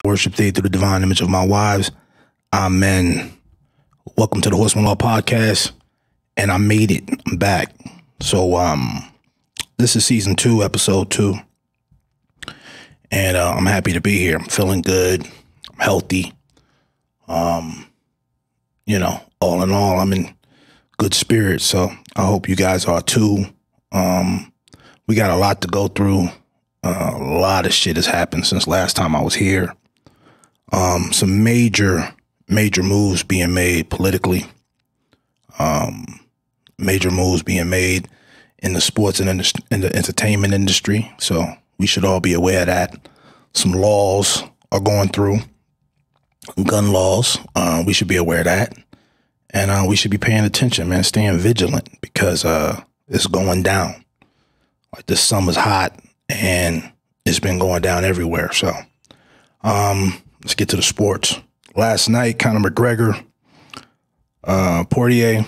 Worship thee through the divine image of my wives. Amen. Welcome to the Horseman Podcast. And I made it. I'm back. So this is season 2, episode 2. And I'm happy to be here. I'm feeling good. I'm healthy. All in all, I'm in good spirits. So I hope you guys are too. We got a lot to go through. A lot of shit has happened since last time I was here. Some major moves being made politically. Major moves being made in the sports and in the entertainment industry. So we should all be aware of that. Some laws are going through. Gun laws. We should be aware of that. And we should be paying attention, man, staying vigilant because it's going down. Like this summer's hot and it's been going down everywhere. So let's get to the sports. Last night, Conor McGregor, Poirier,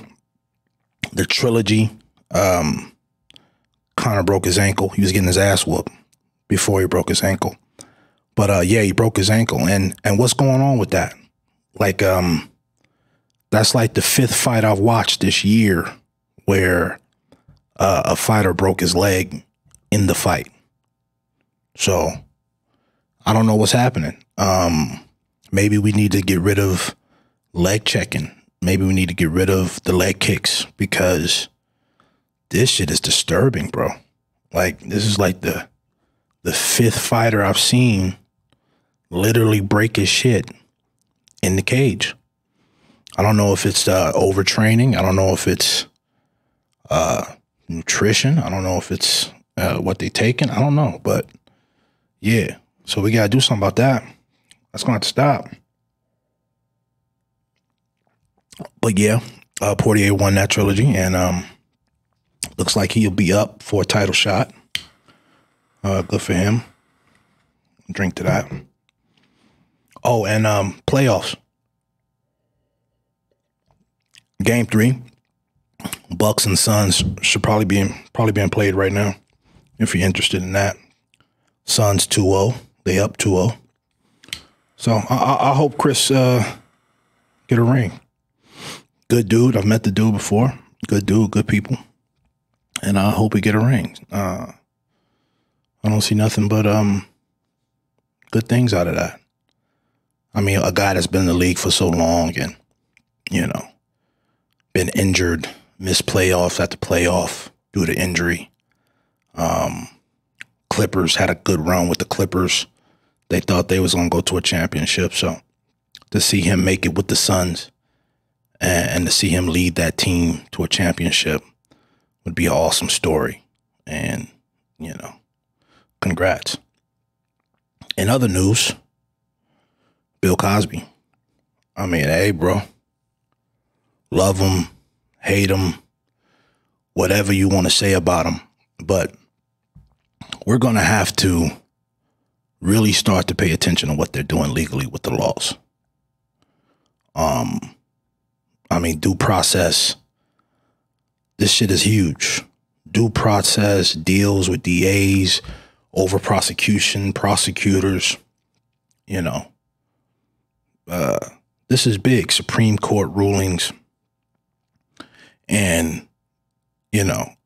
the trilogy. Conor broke his ankle. He was getting his ass whooped before he broke his ankle. But he broke his ankle. And what's going on with that? Like, that's like the 5th fight I've watched this year where a fighter broke his leg in the fight. So I don't know what's happening. Maybe we need to get rid of leg checking. Maybe we need to get rid of the leg kicks because this shit is disturbing, bro. Like, this is like the 5th fighter I've seen literally break his shit in the cage. I don't know if it's overtraining. I don't know if it's nutrition. I don't know if it's what they taking. I don't know. But yeah, so we got to do something about that. That's going to have to stop. But yeah, Poirier won that trilogy and looks like he'll be up for a title shot. Good for him. Drink to that. Oh, and playoffs. Game 3, Bucks and Suns should probably being played right now. If you're interested in that, Suns 2-0, they up 2-0. So I hope Chris get a ring. Good dude. I've met the dude before. Good dude, good people, and I hope he get a ring. I don't see nothing but good things out of that. I mean, a guy that's been in the league for so long and been injured, missed playoffs after playoff due to injury. Clippers had a good run with the Clippers. They thought they was going to go to a championship. So to see him make it with the Suns and to see him lead that team to a championship would be an awesome story. And, congrats. In other news, Bill Cosby. I mean, hey, bro. Love him, hate him, whatever you want to say about him. But we're going to have to really start to pay attention to what they're doing legally with the laws. I mean, due process, this shit is huge. Due process deals with DAs, over prosecution, prosecutors, this is big. Supreme Court rulings. And,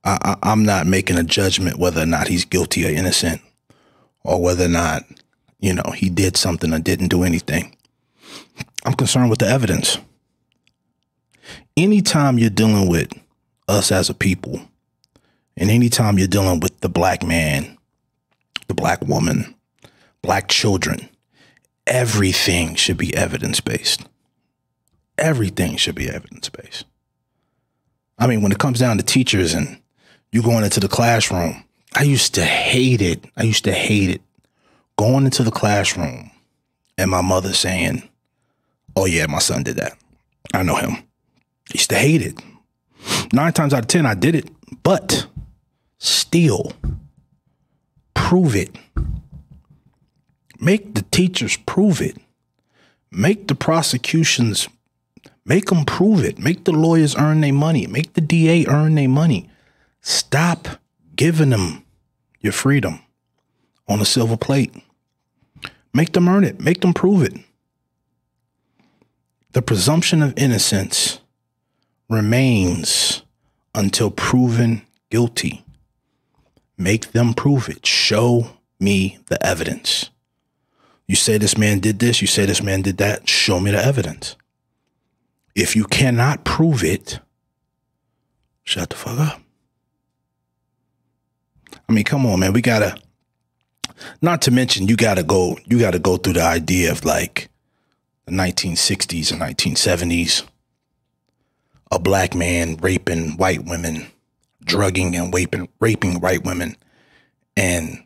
I'm not making a judgment whether or not he's guilty or innocent or whether or not, he did something or didn't do anything. I'm concerned with the evidence. Anytime you're dealing with us as a people and anytime you're dealing with the black man, the black woman, black children, everything should be evidence-based. Everything should be evidence-based. I mean, when it comes down to teachers and you going into the classroom, I used to hate it. Going into the classroom and my mother saying, oh yeah, my son did that. I know him. I used to hate it. 9 times out of 10, I did it, but still prove it. Make the teachers prove it. Make the prosecutions, make them prove it. Make the lawyers earn their money. Make the DA earn their money. Stop giving them your freedom on a silver plate. Make them earn it. Make them prove it. The presumption of innocence remains until proven guilty. Make them prove it. Show me the evidence. You say this man did this. You say this man did that. Show me the evidence. If you cannot prove it, shut the fuck up. I mean, come on, man. We gotta, not to mention, you gotta go through the idea of like the 1960s and 1970s. A black man raping white women, drugging and raping white women, and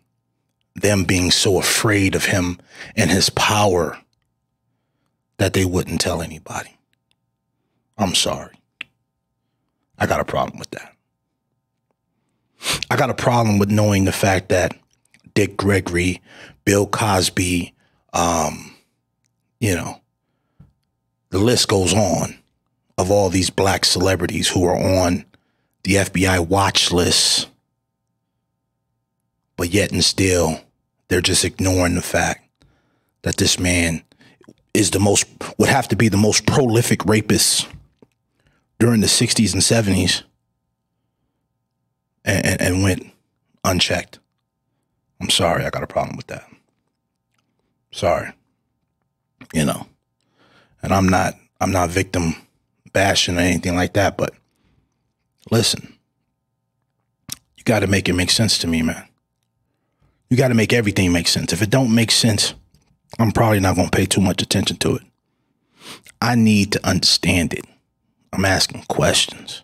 them being so afraid of him and his power that they wouldn't tell anybody. I'm sorry. I got a problem with that. I got a problem with knowing the fact that Dick Gregory, Bill Cosby, you know, the list goes on of all these black celebrities who are on the FBI watch list, but yet and still they're just ignoring the fact that this man is would have to be the most prolific rapist during the 60s and 70s and went unchecked. I'm sorry, I got a problem with that. Sorry. You know, and I'm not victim bashing or anything like that, but listen, you got to make it make sense to me, man. You got to make everything make sense. If it don't make sense, I'm probably not going to pay too much attention to it. I need to understand it. I'm asking questions.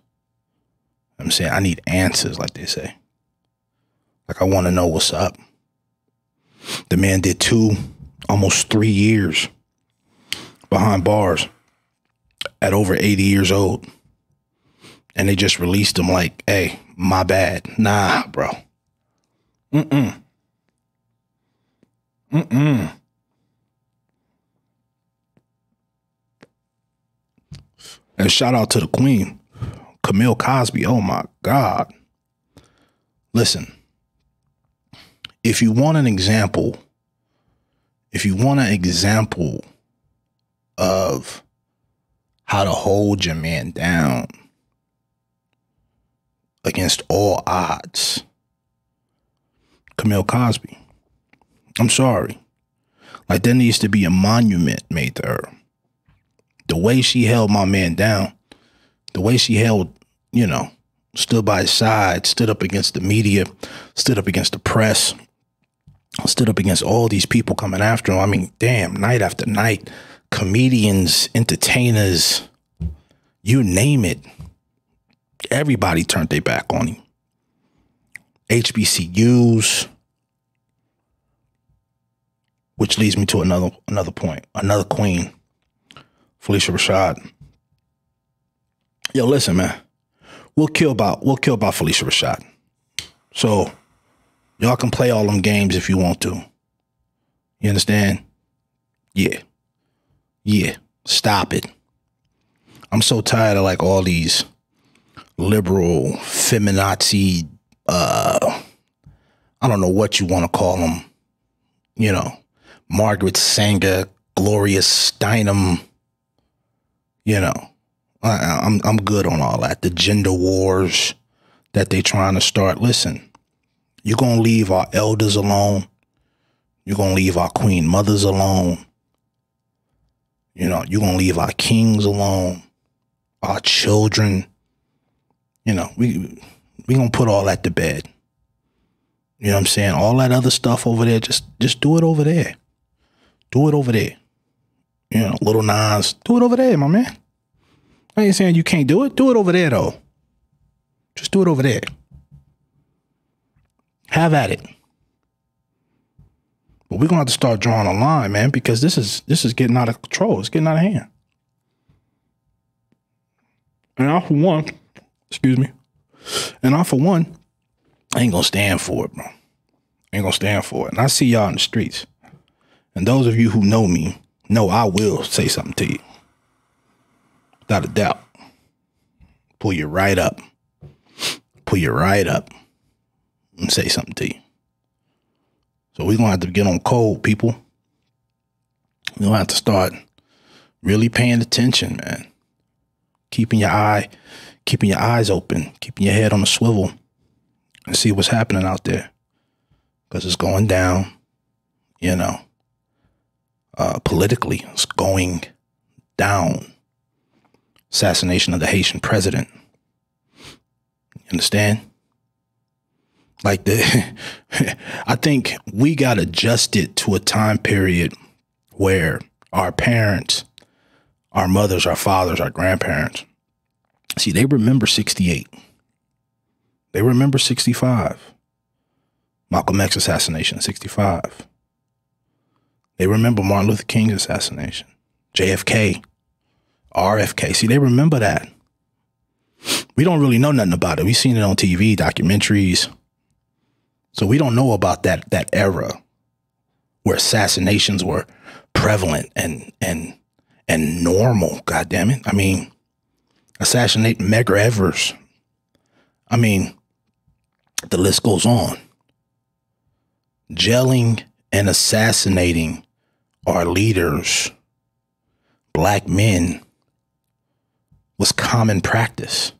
I'm saying I need answers, like they say. Like, I want to know what's up. The man did almost 3 years behind bars at over 80 years old. And they just released him like, hey, my bad. Nah, bro. And shout out to the queen, Camille Cosby. Oh my God. Listen, if you want an example of how to hold your man down against all odds, Camille Cosby. I'm sorry. Like, there needs to be a monument made to her. The way she held my man down, the way she held, you know, stood by his side, stood up against the media, stood up against the press, stood up against all these people coming after him. I mean, damn, night after night, comedians, entertainers, you name it. Everybody turned their back on him. HBCUs, which leads me to another point, another queen, Phylicia Rashad. Yo, listen, man, we'll kill about Phylicia Rashad. So y'all can play all them games if you want to. You understand? Yeah. Stop it. I'm so tired of like all these liberal feminazi, I don't know what you want to call them, you know, Margaret Sanger, Gloria Steinem, you know, I'm good on all that. The gender wars that they trying to start. Listen, you're going to leave our elders alone. You're going to leave our queen mothers alone. You know, you're going to leave our kings alone, our children. You know, we going to put all that to bed. You know what I'm saying? All that other stuff over there, just do it over there. Do it over there. You know, Little Nas, do it over there, my man. I ain't saying you can't do it. Do it over there, though. Just do it over there. Have at it. But we're going to have to start drawing a line, man, because this is getting out of control. It's getting out of hand. And I, for one, I ain't going to stand for it, bro. I ain't going to stand for it. And I see y'all in the streets. And those of you who know me know I will say something to you. Without a doubt. Pull you right up. Pull you right up and say something to you. So we're going to have to get on code, people. You'll have to start really paying attention, man. Keeping your eyes open, keeping your head on a swivel and see what's happening out there. Because it's going down, you know. Politically, it's going down. Assassination of the Haitian president. You understand? Like I think we got adjusted to a time period where our parents, our mothers, our fathers, our grandparents, see, they remember 68. They remember 65. Malcolm X assassination, 65. They remember Martin Luther King's assassination, JFK, RFK. See, they remember that. We don't really know nothing about it. We've seen it on TV, documentaries. So we don't know about that era where assassinations were prevalent and normal. God damn it. I mean, assassinate Medgar Evers. I mean, the list goes on. Jailing and assassinating our leaders, black men, was common practice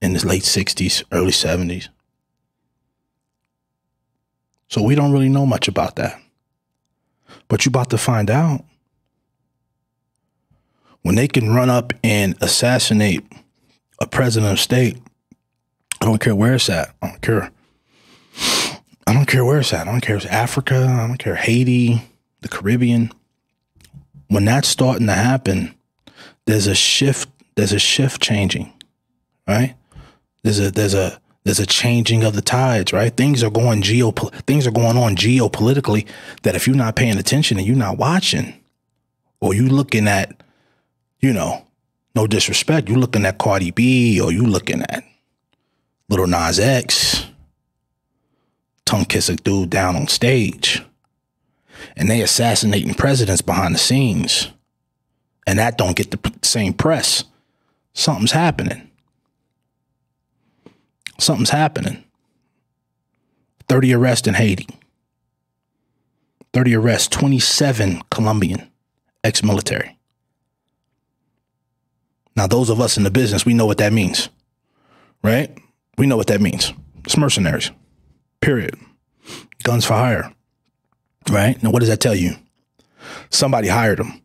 in the late 60s, early 70s. So we don't really know much about that. But you're about to find out. When they can run up and assassinate a president of state, I don't care where it's at. I don't care where it's at. I don't care if it's Africa. I don't care, Haiti, the Caribbean. When that's starting to happen, there's a shift changing, right? There's a changing of the tides, right? Things are going on geopolitically that if you're not paying attention and you're not watching, or you looking at, you know, no disrespect, you looking at Cardi B, or you looking at Lil Nas X, tongue kiss a dude down on stage, and they assassinating presidents behind the scenes, and that don't get the same press. Something's happening. Something's happening. 30 arrests in Haiti. 30 arrests, 27 Colombian ex-military. Now, those of us in the business, we know what that means, right? We know what that means. It's mercenaries, period. Guns for hire, right? Now, what does that tell you? Somebody hired them.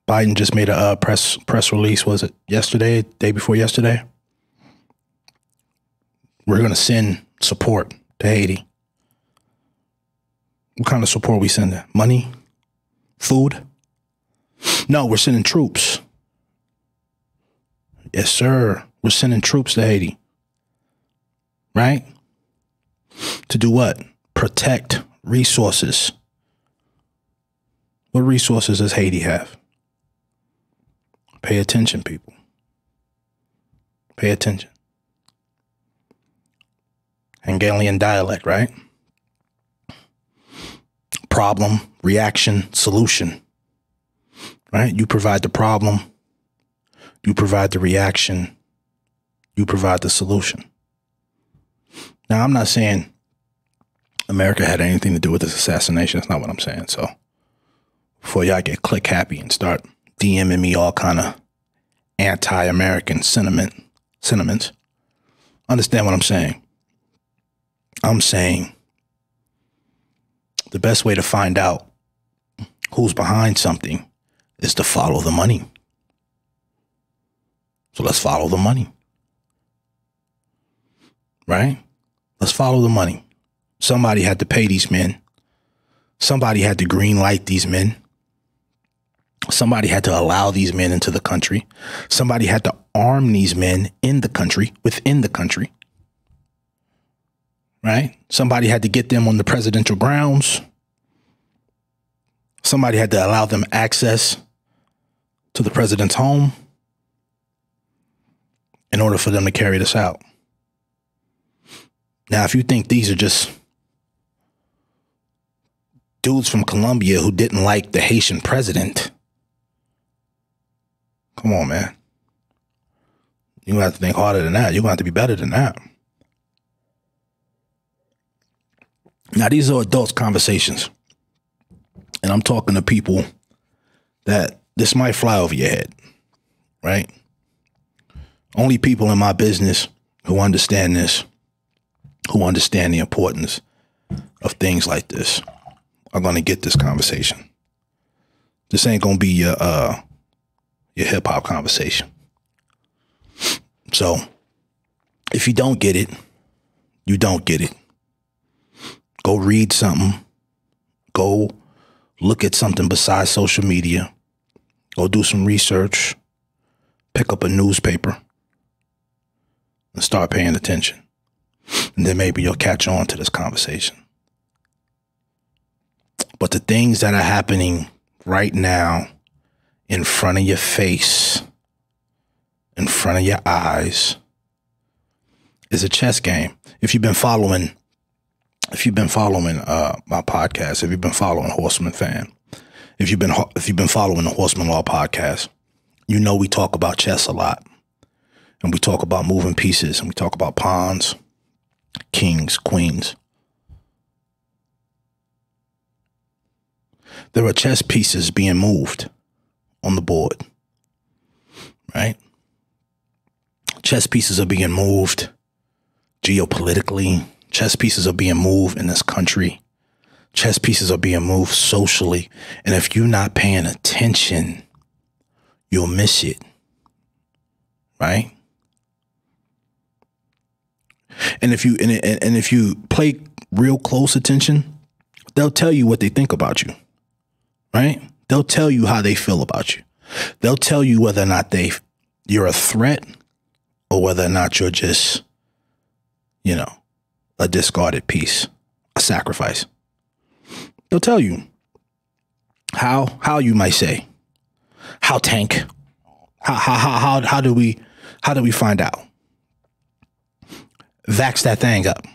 Biden just made a press release. Was it yesterday, day before yesterday? We're going to send support to Haiti. What kind of support we sending? Money? Food? No, we're sending troops. Yes, sir. We're sending troops to Haiti. Right? To do what? Protect resources. What resources does Haiti have? Pay attention, people. Pay attention. Hungarian dialect, right? Problem, reaction, solution. Right? You provide the problem. You provide the reaction. You provide the solution. Now, I'm not saying America had anything to do with this assassination. That's not what I'm saying. So before y'all get click happy and start DMing me all kind of anti-American sentiments, understand what I'm saying. I'm saying the best way to find out who's behind something is to follow the money. So let's follow the money. Right? Let's follow the money. Somebody had to pay these men. Somebody had to green light these men. Somebody had to allow these men into the country. Somebody had to arm these men in the country, within the country. Right? Somebody had to get them on the presidential grounds. Somebody had to allow them access to the president's home in order for them to carry this out. Now, if you think these are just dudes from Colombia who didn't like the Haitian president, come on, man. You're going to have to think harder than that. You're going to have to be better than that. Now, these are adults conversations. And I'm talking to people that this might fly over your head, right? Only people in my business who understand this, who understand the importance of things like this, are going to get this conversation. This ain't going to be your hip hop conversation. So if you don't get it, you don't get it. Go read something. Go look at something besides social media. Go do some research. Pick up a newspaper and start paying attention. And then maybe you'll catch on to this conversation. But the things that are happening right now in front of your face, in front of your eyes, is a chess game. If you've been following my podcast, if you've been following Horseman fan, if you've been following the Horseman Law podcast, you know we talk about chess a lot. And we talk about moving pieces, and we talk about pawns, kings, queens. There are chess pieces being moved on the board, right? Chess pieces are being moved geopolitically. Chess pieces are being moved in this country. Chess pieces are being moved socially. And if you're not paying attention, you'll miss it, right? And if you play real close attention, they'll tell you what they think about you, right? They'll tell you how they feel about you. They'll tell you whether or not you're a threat or whether or not you're just, a discarded piece, a sacrifice. They'll tell you how you might say, how tank, how do we find out? Vax that thing up.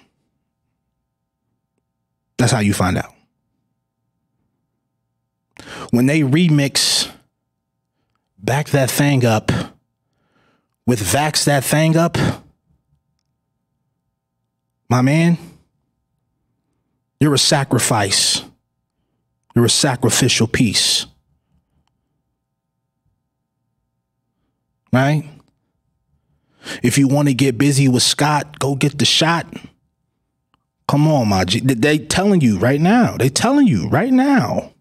That's how you find out. When they remix Back That Thing Up with Vax That Thing Up, my man, you're a sacrifice. You're a sacrificial piece. Right? If you want to get busy with Scott, go get the shot. Come on, my G. They telling you right now. They telling you right now.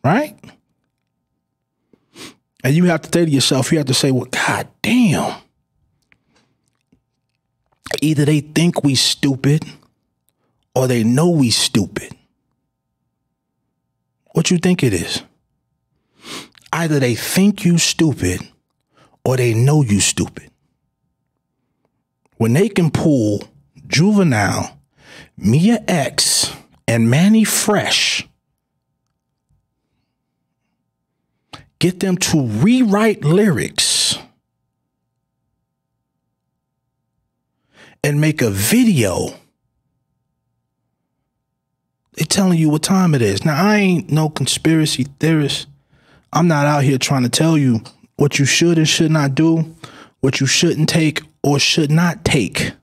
Right? And you have to say to yourself, you have to say, well, God damn. Either they think we stupid or they know we stupid. What you think it is? Either they think you stupid or they know you stupid. When they can pull Juvenile, Mia X, and Manny Fresh, get them to rewrite lyrics and make a video, they telling you what time it is. Now, I ain't no conspiracy theorist. I'm not out here trying to tell you what you should and should not do, what you shouldn't take or should not take.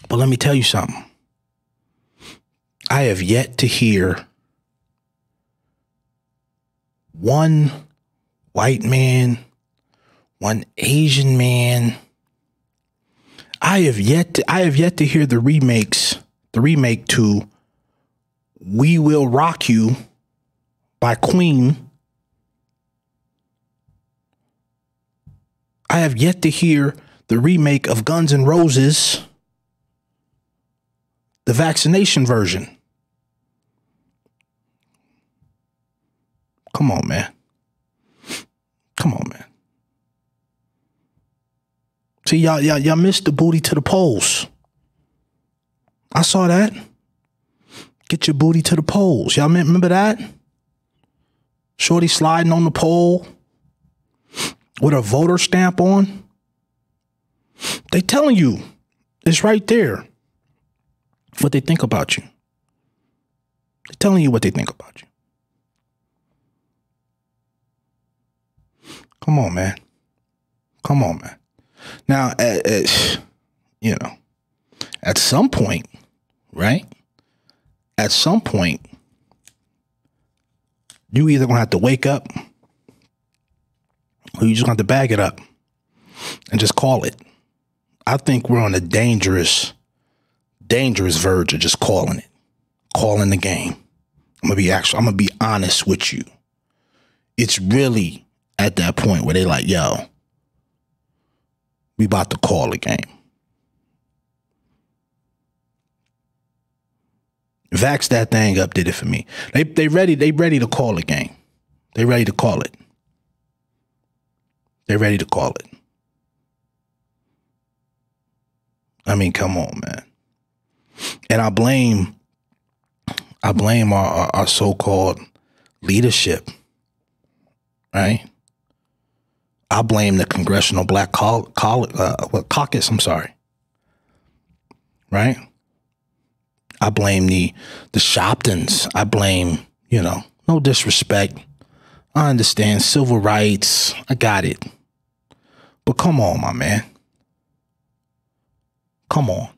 But let me tell you something. I have yet to hear one white man, one Asian man. I have yet to hear the remake to We Will Rock You by Queen. I have yet to hear the remake of Guns N' Roses, the vaccination version. Come on, man. Come on, man. See, y'all missed the booty to the polls. I saw that. Get your booty to the polls. Y'all remember that? Shorty sliding on the pole with a voter stamp on. They telling you. It's right there. What they think about you. They're telling you what they think about you. Come on, man. Come on, man. Now, you know, at some point, right? At some point, you either gonna have to wake up or you just gonna have to bag it up and just call it. I think we're on a dangerous verge of just calling the game. I'm gonna be honest with you. It's really at that point where they like, yo, we about to call the game. Vax that thing up did it for me. They ready to call the game. They ready to call it. They're ready to call it. I mean, come on, man. And I blame our so-called leadership, right? I blame the Congressional Black Caucus, I'm sorry. Right? I blame the Shoptons. I blame, no disrespect. I understand civil rights. I got it. But come on, my man. Come on.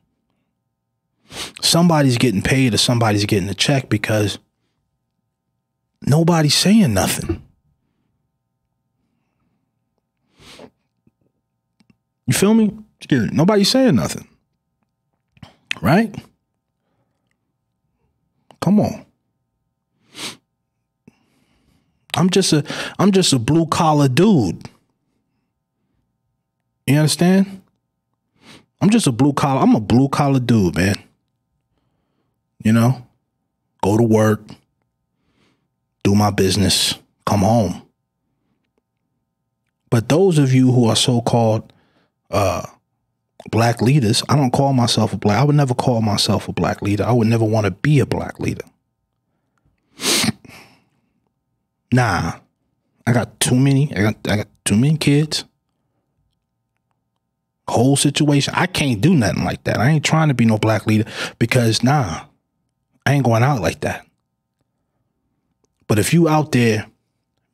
Somebody's getting paid or somebody's getting a check because nobody's saying nothing. You feel me? Nobody's saying nothing. Right? Come on. I'm just a blue collar dude. You understand? I'm a blue collar dude, man. Go to work, do my business, come home. But those of you who are so-called black leaders, I don't call myself I would never call myself a black leader. I would never want to be a black leader. Nah, I got too many kids. Whole situation. I can't do nothing like that. I ain't trying to be no black leader because I ain't going out like that. But if you out there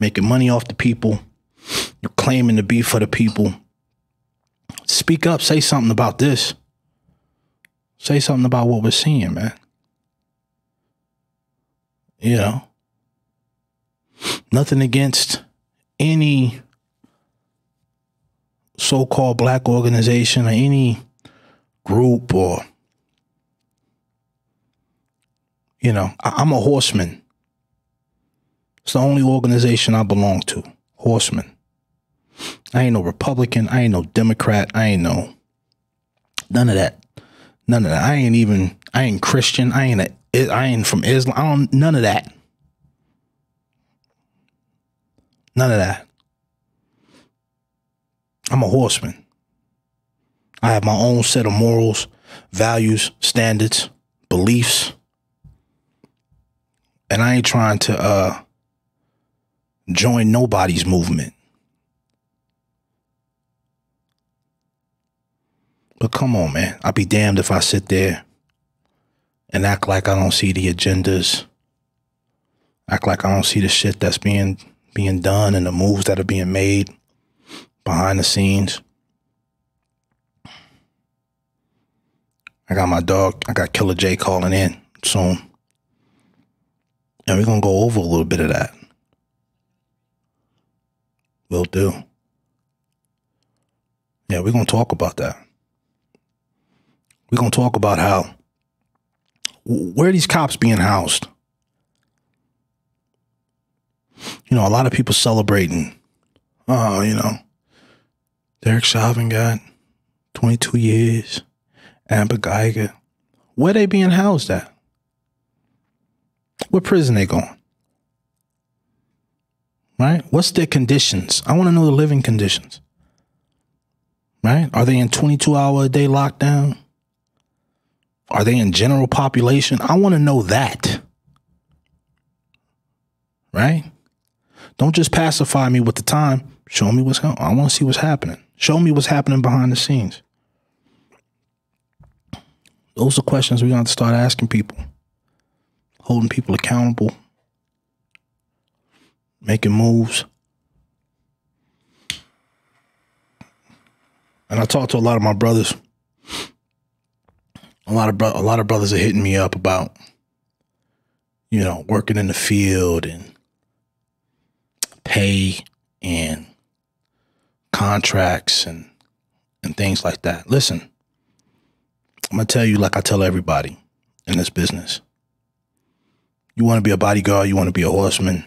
making money off the people, you're claiming to be for the people, speak up, say something about this. Say something about what we're seeing, man. Nothing against any so-called black organization or any group or, I'm a Horseman. It's the only organization I belong to. Horseman. I ain't no Republican. I ain't no Democrat. I ain't none of that. None of that. I ain't Christian. I ain't from Islam. None of that. None of that. I'm a Horseman. I have my own set of morals, values, standards, beliefs. And I ain't trying to join nobody's movement. But come on, man. I'll be damned if I sit there and act like I don't see the agendas. Act like I don't see the shit that's being done and the moves that are being made behind the scenes. I got my dog. I got Killa Jay calling in soon. And we're going to go over a little bit of that. Will do. Yeah, we're going to talk about that. We're going to talk about where are these cops being housed? A lot of people celebrating. Derek Chauvin got 22 years. Amber Geiger. Where they being housed at? What prison they going? Right? What's their conditions? I want to know the living conditions. Right? Are they in 22-hour-a-day lockdown? Are they in general population? I want to know that. Right? Don't just pacify me with the time. Show me what's going on. I want to see what's happening. Show me what's happening behind the scenes. Those are questions we're going to have to start asking people. Holding people accountable. Making moves. And I talk to a lot of my brothers A lot of brothers are hitting me up about, working in the field and pay and contracts and things like that. Listen, I'm going to tell you like I tell everybody in this business. You want to be a bodyguard, you want to be a horseman,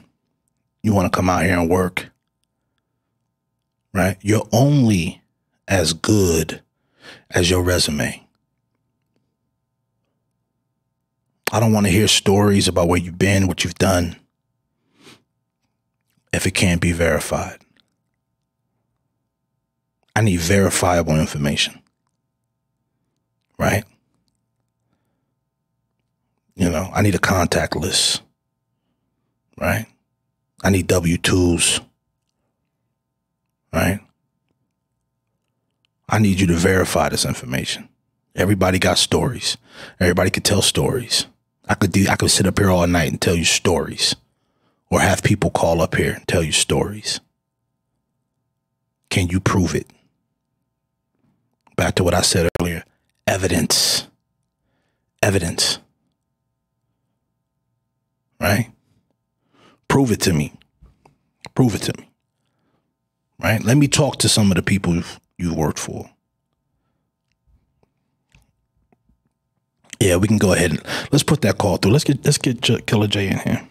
you want to come out here and work, right? You're only as good as your resume. I don't want to hear stories about where you've been, what you've done, if it can't be verified. I need verifiable information, right? I need a contact list, right? I need W-2s, right? I need you to verify this information. Everybody got stories. Everybody could tell stories. I could sit up here all night and tell you stories, or have people call up here and tell you stories. Can you prove it? Back to what I said earlier, evidence, right? Prove it to me, right? Let me talk to some of the people you worked for. Yeah, we can go ahead and let's put that call through. Let's get Killa Jay in here.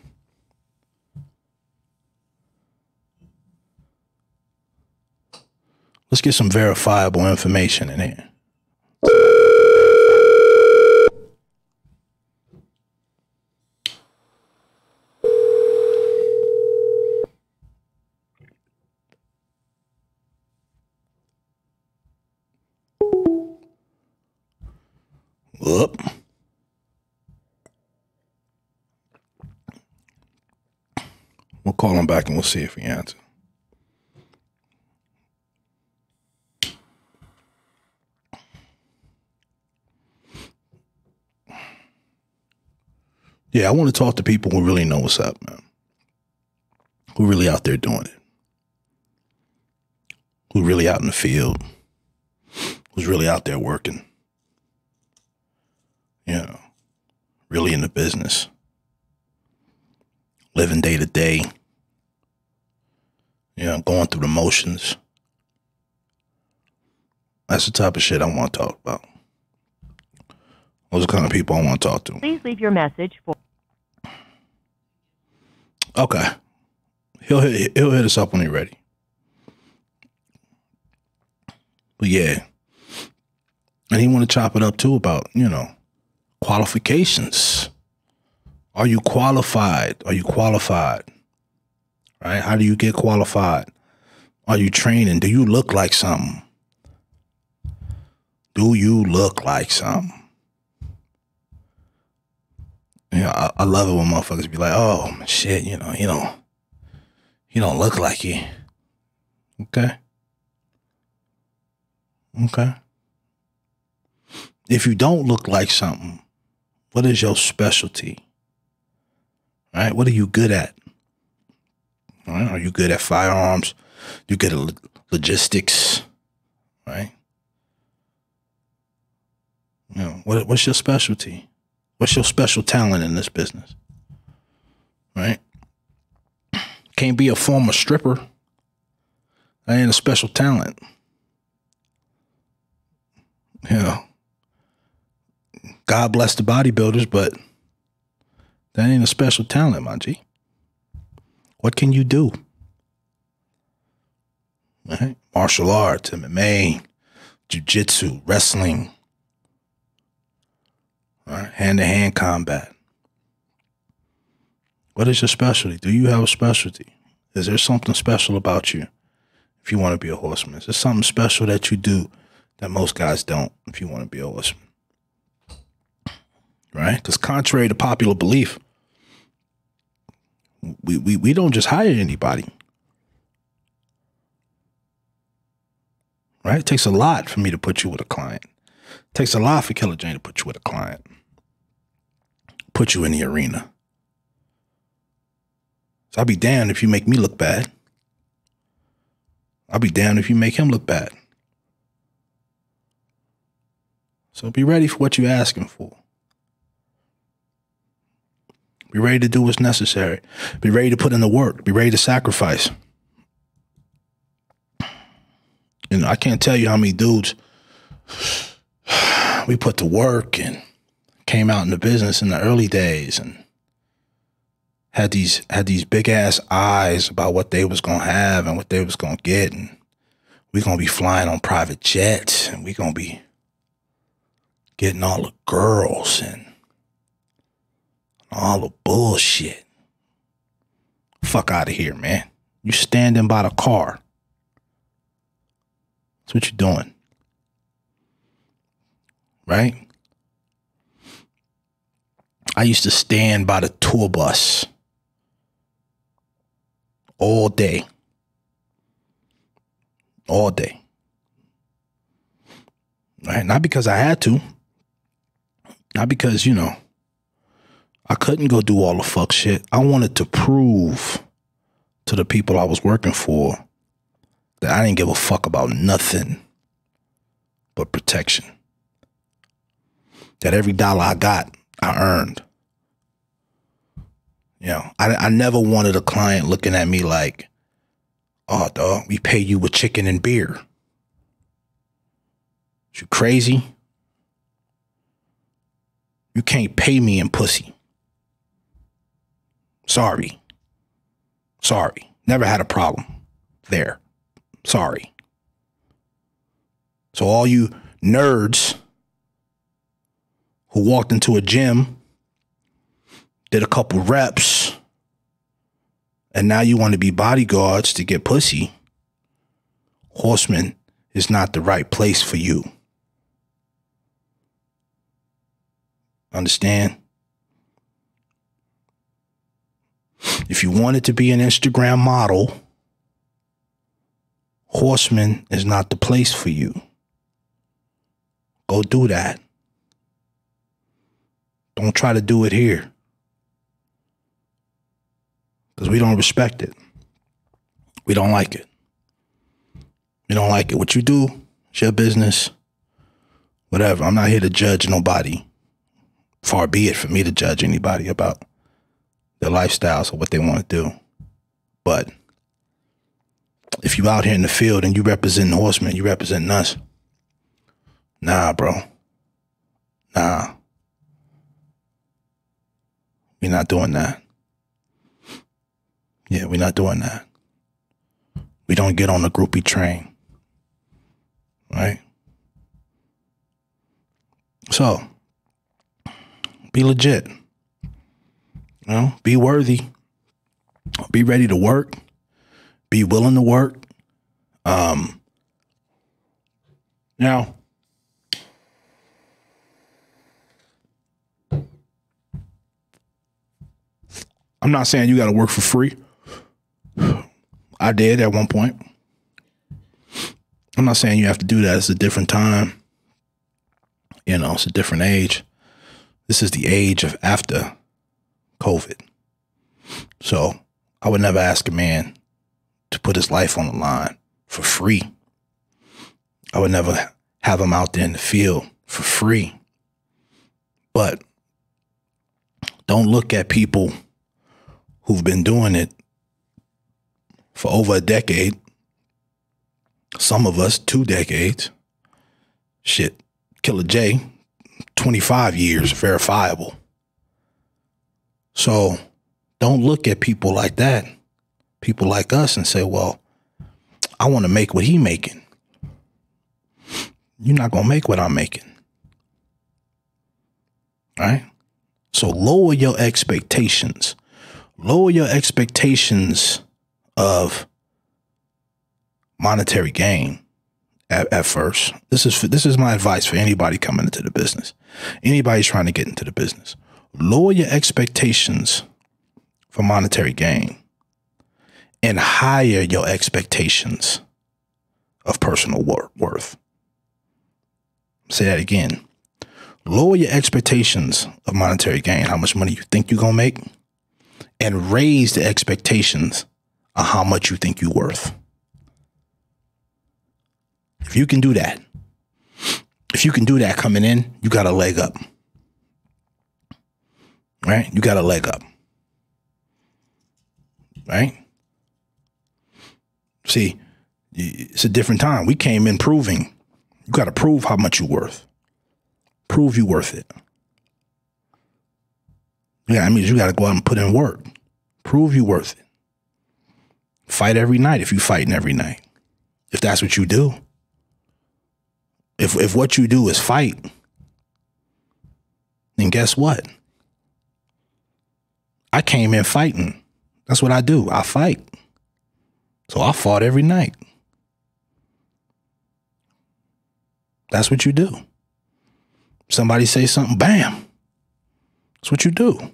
Let's get some verifiable information in here. Whoop. We'll call him back and we'll see if he answers. Yeah, I want to talk to people who really know what's up, man. Who really out there doing it. Who really out in the field. Who's really out there working. Really in the business. Living day to day. Going through the motions. That's the type of shit I want to talk about. Those are the kind of people I want to talk to. Please leave your message for... Okay. He'll hit us up when he's ready. But yeah. And he want to chop it up too about, qualifications. Are you qualified? Are you qualified? Right? How do you get qualified? Are you training? Do you look like something? Do you look like something? I love it when motherfuckers be like, oh, shit, you don't look like you. Okay. If you don't look like something, what is your specialty? Right? What are you good at? Right? Are you good at firearms? You good at logistics? Right? What's your specialty? What's your special talent in this business? Right? Can't be a former stripper. That ain't a special talent. God bless the bodybuilders, but that ain't a special talent, my G. What can you do? Right? Martial arts, MMA, jiu-jitsu, wrestling, right? Hand-to-hand combat. What is your specialty? Do you have a specialty? Is there something special about you if you want to be a horseman? Is there something special that you do that most guys don't if you want to be a horseman? Right? Because contrary to popular belief, we don't just hire anybody. Right? It takes a lot for me to put you with a client. It takes a lot for Killa Jay to put you with a client. Put you in the arena. So I'll be damned if you make me look bad. I'll be damned if you make him look bad. So be ready for what you're asking for. Be ready to do what's necessary. Be ready to put in the work. Be ready to sacrifice. You know, I can't tell you how many dudes we put to work and came out in the business in the early days and had these big ass eyes about what they was gonna have and what they was gonna get, and we gonna be flying on private jets and we gonna be getting all the girls and all the bullshit. Fuck out of here, man. You standing by the car. That's what you're doing. Right? I used to stand by the tour bus all day. All day. Right? Not because I had to. Not because, you know, I couldn't go do all the fuck shit. I wanted to prove to the people I was working for that I didn't give a fuck about nothing but protection. That every dollar I got, I earned. You know, I never wanted a client looking at me like, oh, dog, we pay you with chicken and beer. You crazy? You can't pay me in pussy. Sorry. Never had a problem there. Sorry. So all you nerds who walked into a gym, did a couple reps, and now you want to be bodyguards to get pussy, Horseman is not the right place for you. Understand? If you wanted to be an Instagram model, Horseman is not the place for you. Go do that. Don't try to do it here. Because we don't respect it. We don't like it. We don't like it. What you do, it's your business. Whatever. I'm not here to judge nobody. Far be it for me to judge anybody about their lifestyles or what they want to do. But if you out here in the field and you represent Horsemen, you represent us. Nah, bro. Nah. We're not doing that. Yeah, we're not doing that. We don't get on the groupie train. Right? So, be legit. You know, be worthy. Be ready to work. Be willing to work. Now, I'm not saying you got to work for free. I did at one point. I'm not saying you have to do that. It's a different time. You know, it's a different age. This is the age of after COVID. So I would never ask a man to put his life on the line for free. I would never have him out there in the field for free. But don't look at people who've been doing it for over a decade. Some of us 2 decades. Shit, Killa Jay, 25 years, verifiable. So don't look at people like that, people like us, and say, well, I want to make what he making. You're not going to make what I'm making. Right? So lower your expectations. Lower your expectations of monetary gain at first. This is my advice for anybody coming into the business. Anybody's trying to get into the business. Lower your expectations for monetary gain and higher your expectations of personal worth. Say that again. Lower your expectations of monetary gain, how much money you think you're going to make, and raise the expectations of how much you think you're worth. If you can do that, If you can do that coming in, you got a leg up. Right? You got a leg up. Right? See, it's a different time. We came in proving. You got to prove how much you're worth. Prove you're worth it. Yeah, that means you got to go out and put in work. Prove you're worth it. Fight every night if you're fighting every night. If that's what you do. If what you do is fight, then guess what? I came in fighting. That's what I do. I fight. So I fought every night. That's what you do. Somebody say something, bam. That's what you do.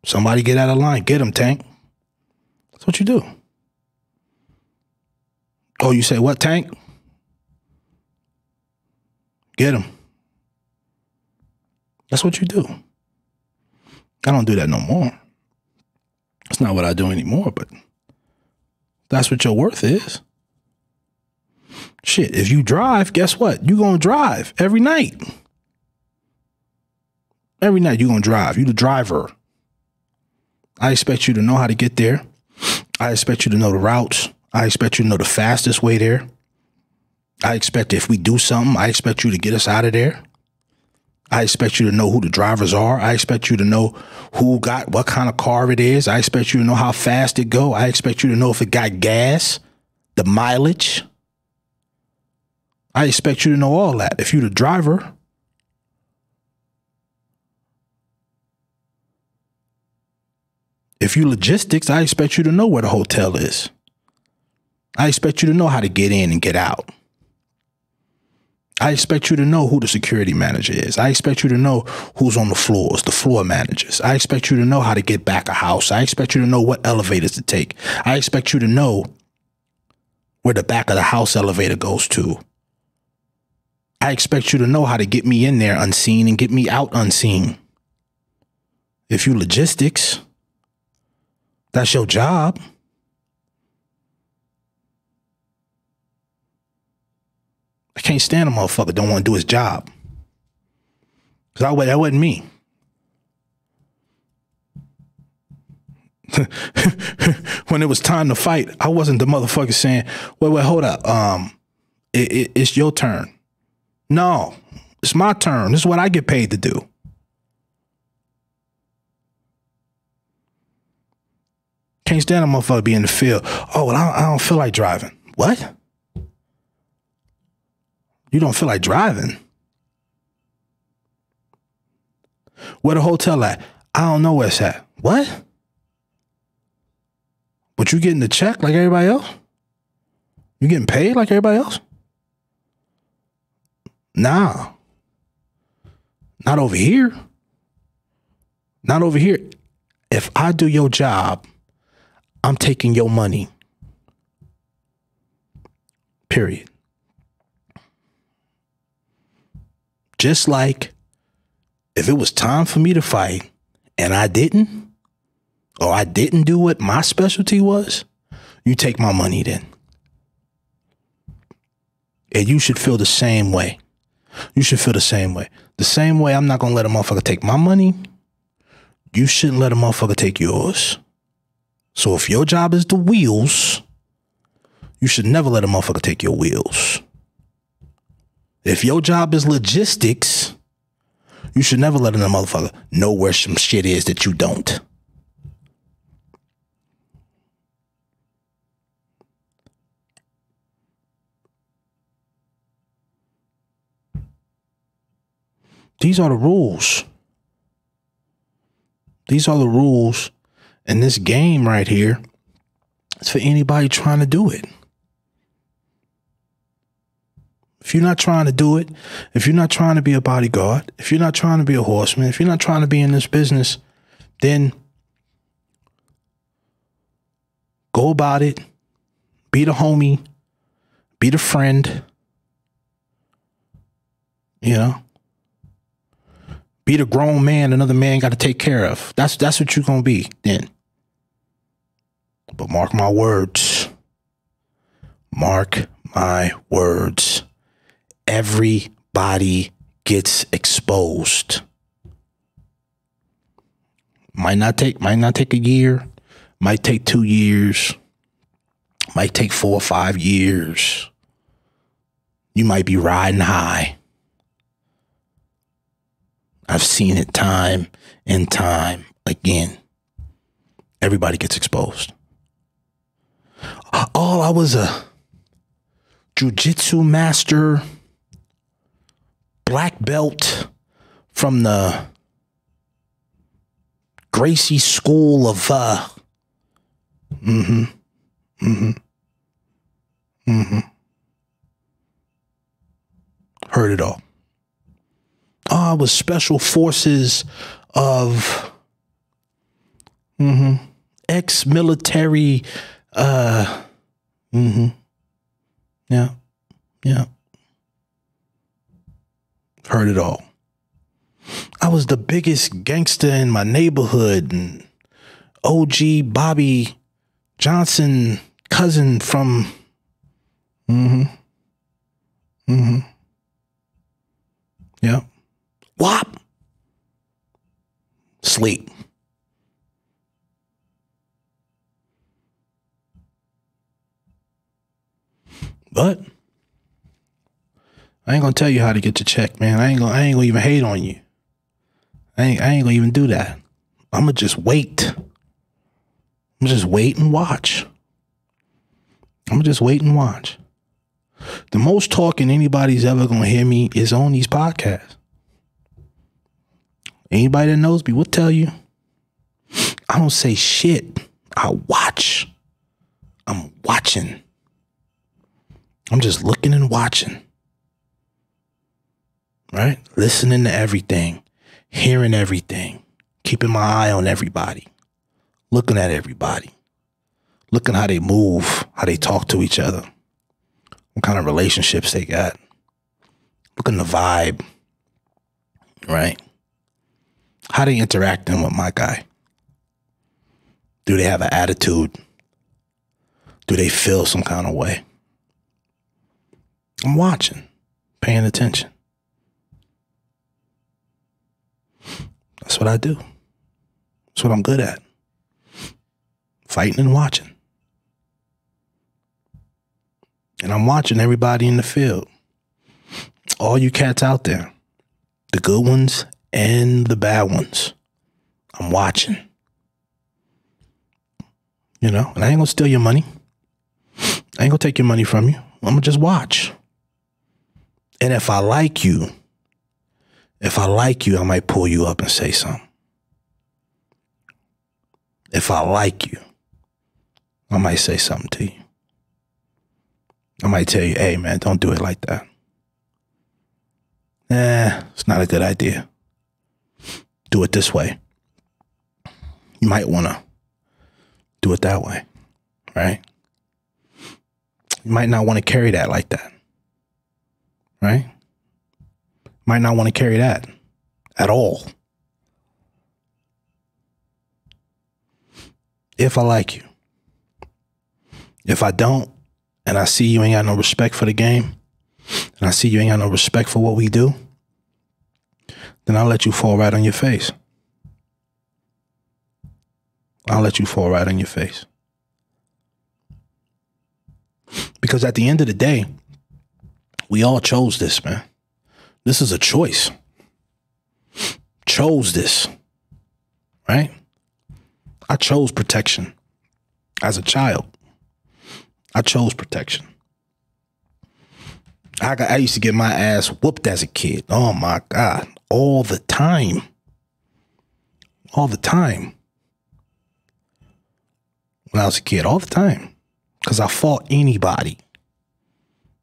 Somebody get out of line, get them, Tank. That's what you do. Oh, you say what, Tank? Get him. That's what you do. I don't do that no more. It's not what I do anymore, but that's what your worth is. Shit, if you drive, guess what? You're going to drive every night. Every night you're going to drive. You're the driver. I expect you to know how to get there. I expect you to know the routes. I expect you to know the fastest way there. I expect if we do something, I expect you to get us out of there. I expect you to know who the drivers are. I expect you to know who got what kind of car it is. I expect you to know how fast it go. I expect you to know if it got gas, the mileage. I expect you to know all that. If you're the driver, if you logistics, I expect you to know where the hotel is. I expect you to know how to get in and get out. I expect you to know who the security manager is. I expect you to know who's on the floors, the floor managers. I expect you to know how to get back a house. I expect you to know what elevators to take. I expect you to know where the back of the house elevator goes to. I expect you to know how to get me in there unseen and get me out unseen. If you logistics, that's your job. I can't stand a motherfucker don't want to do his job. Because that wasn't me. When it was time to fight, I wasn't the motherfucker saying, wait, hold up. It's your turn. No, it's my turn. This is what I get paid to do. Can't stand a motherfucker be in the field. Oh, well, I don't feel like driving. What? You don't feel like driving? Where the hotel at? I don't know where it's at. What? But you getting the check like everybody else? You getting paid like everybody else? Nah. Not over here. Not over here. If I do your job, I'm taking your money. Period. Just like if it was time for me to fight and I didn't, or I didn't do what my specialty was, you take my money then. And you should feel the same way. You should feel the same way. The same way I'm not going to let a motherfucker take my money, you shouldn't let a motherfucker take yours. So if your job is the wheels, you should never let a motherfucker take your wheels. If your job is logistics, you should never let another motherfucker know where some shit is that you don't. These are the rules. These are the rules. And this game right here is for anybody trying to do it. If you're not trying to do it, if you're not trying to be a bodyguard, if you're not trying to be a horseman, if you're not trying to be in this business, then go about it. Be the homie. Be the friend. You know? Be the grown man another man got to take care of. That's what you're going to be then. But mark my words. Mark my words. Everybody Everybody gets exposed. Might not take a year, might take 2 years, might take 4 or 5 years. You might be riding high. I've seen it time and time again. Everybody gets exposed. Oh, I was a jiu-jitsu master, black belt from the Gracie School of Heard it all. Oh, I was special forces of ex-military Yeah. Heard it all. I was the biggest gangster in my neighborhood, and OG Bobby Johnson cousin from Yeah. Whop. Sleep. But I ain't gonna tell you how to get your check, man. I ain't gonna even hate on you. I ain't gonna even do that. I'ma just wait. I'm just wait and watch. I'm just wait and watch. The most talking anybody's ever gonna hear me is on these podcasts. Anybody that knows me will tell you I don't say shit. I watch. I'm watching. I'm just looking and watching. Right? Listening to everything. Hearing everything. Keeping my eye on everybody. Looking at everybody. Looking how they move. How they talk to each other. What kind of relationships they got. Looking the vibe. Right? How they interacting with my guy. Do they have an attitude? Do they feel some kind of way? I'm watching, paying attention. That's what I do. That's what I'm good at. Fighting and watching. And I'm watching everybody in the field. All you cats out there. The good ones and the bad ones. I'm watching. You know, and I ain't gonna steal your money. I ain't gonna take your money from you. I'm gonna just watch. And if I like you, I might pull you up and say something. If I like you, I might say something to you. I might tell you, hey, man, don't do it like that. It's not a good idea. Do it this way. You might want to do it that way, right? You might not want to carry that like that, right? Might not want to carry that at all. If I like you. If I don't, and I see you ain't got no respect for the game, and I see you ain't got no respect for what we do, then I'll let you fall right on your face. I'll let you fall right on your face. Because at the end of the day, we all chose this, man. This is a choice. Chose this, right? I chose protection as a child. I chose protection. I used to get my ass whooped as a kid. Oh my God. All the time. All the time. When I was a kid, all the time. Because I fought anybody.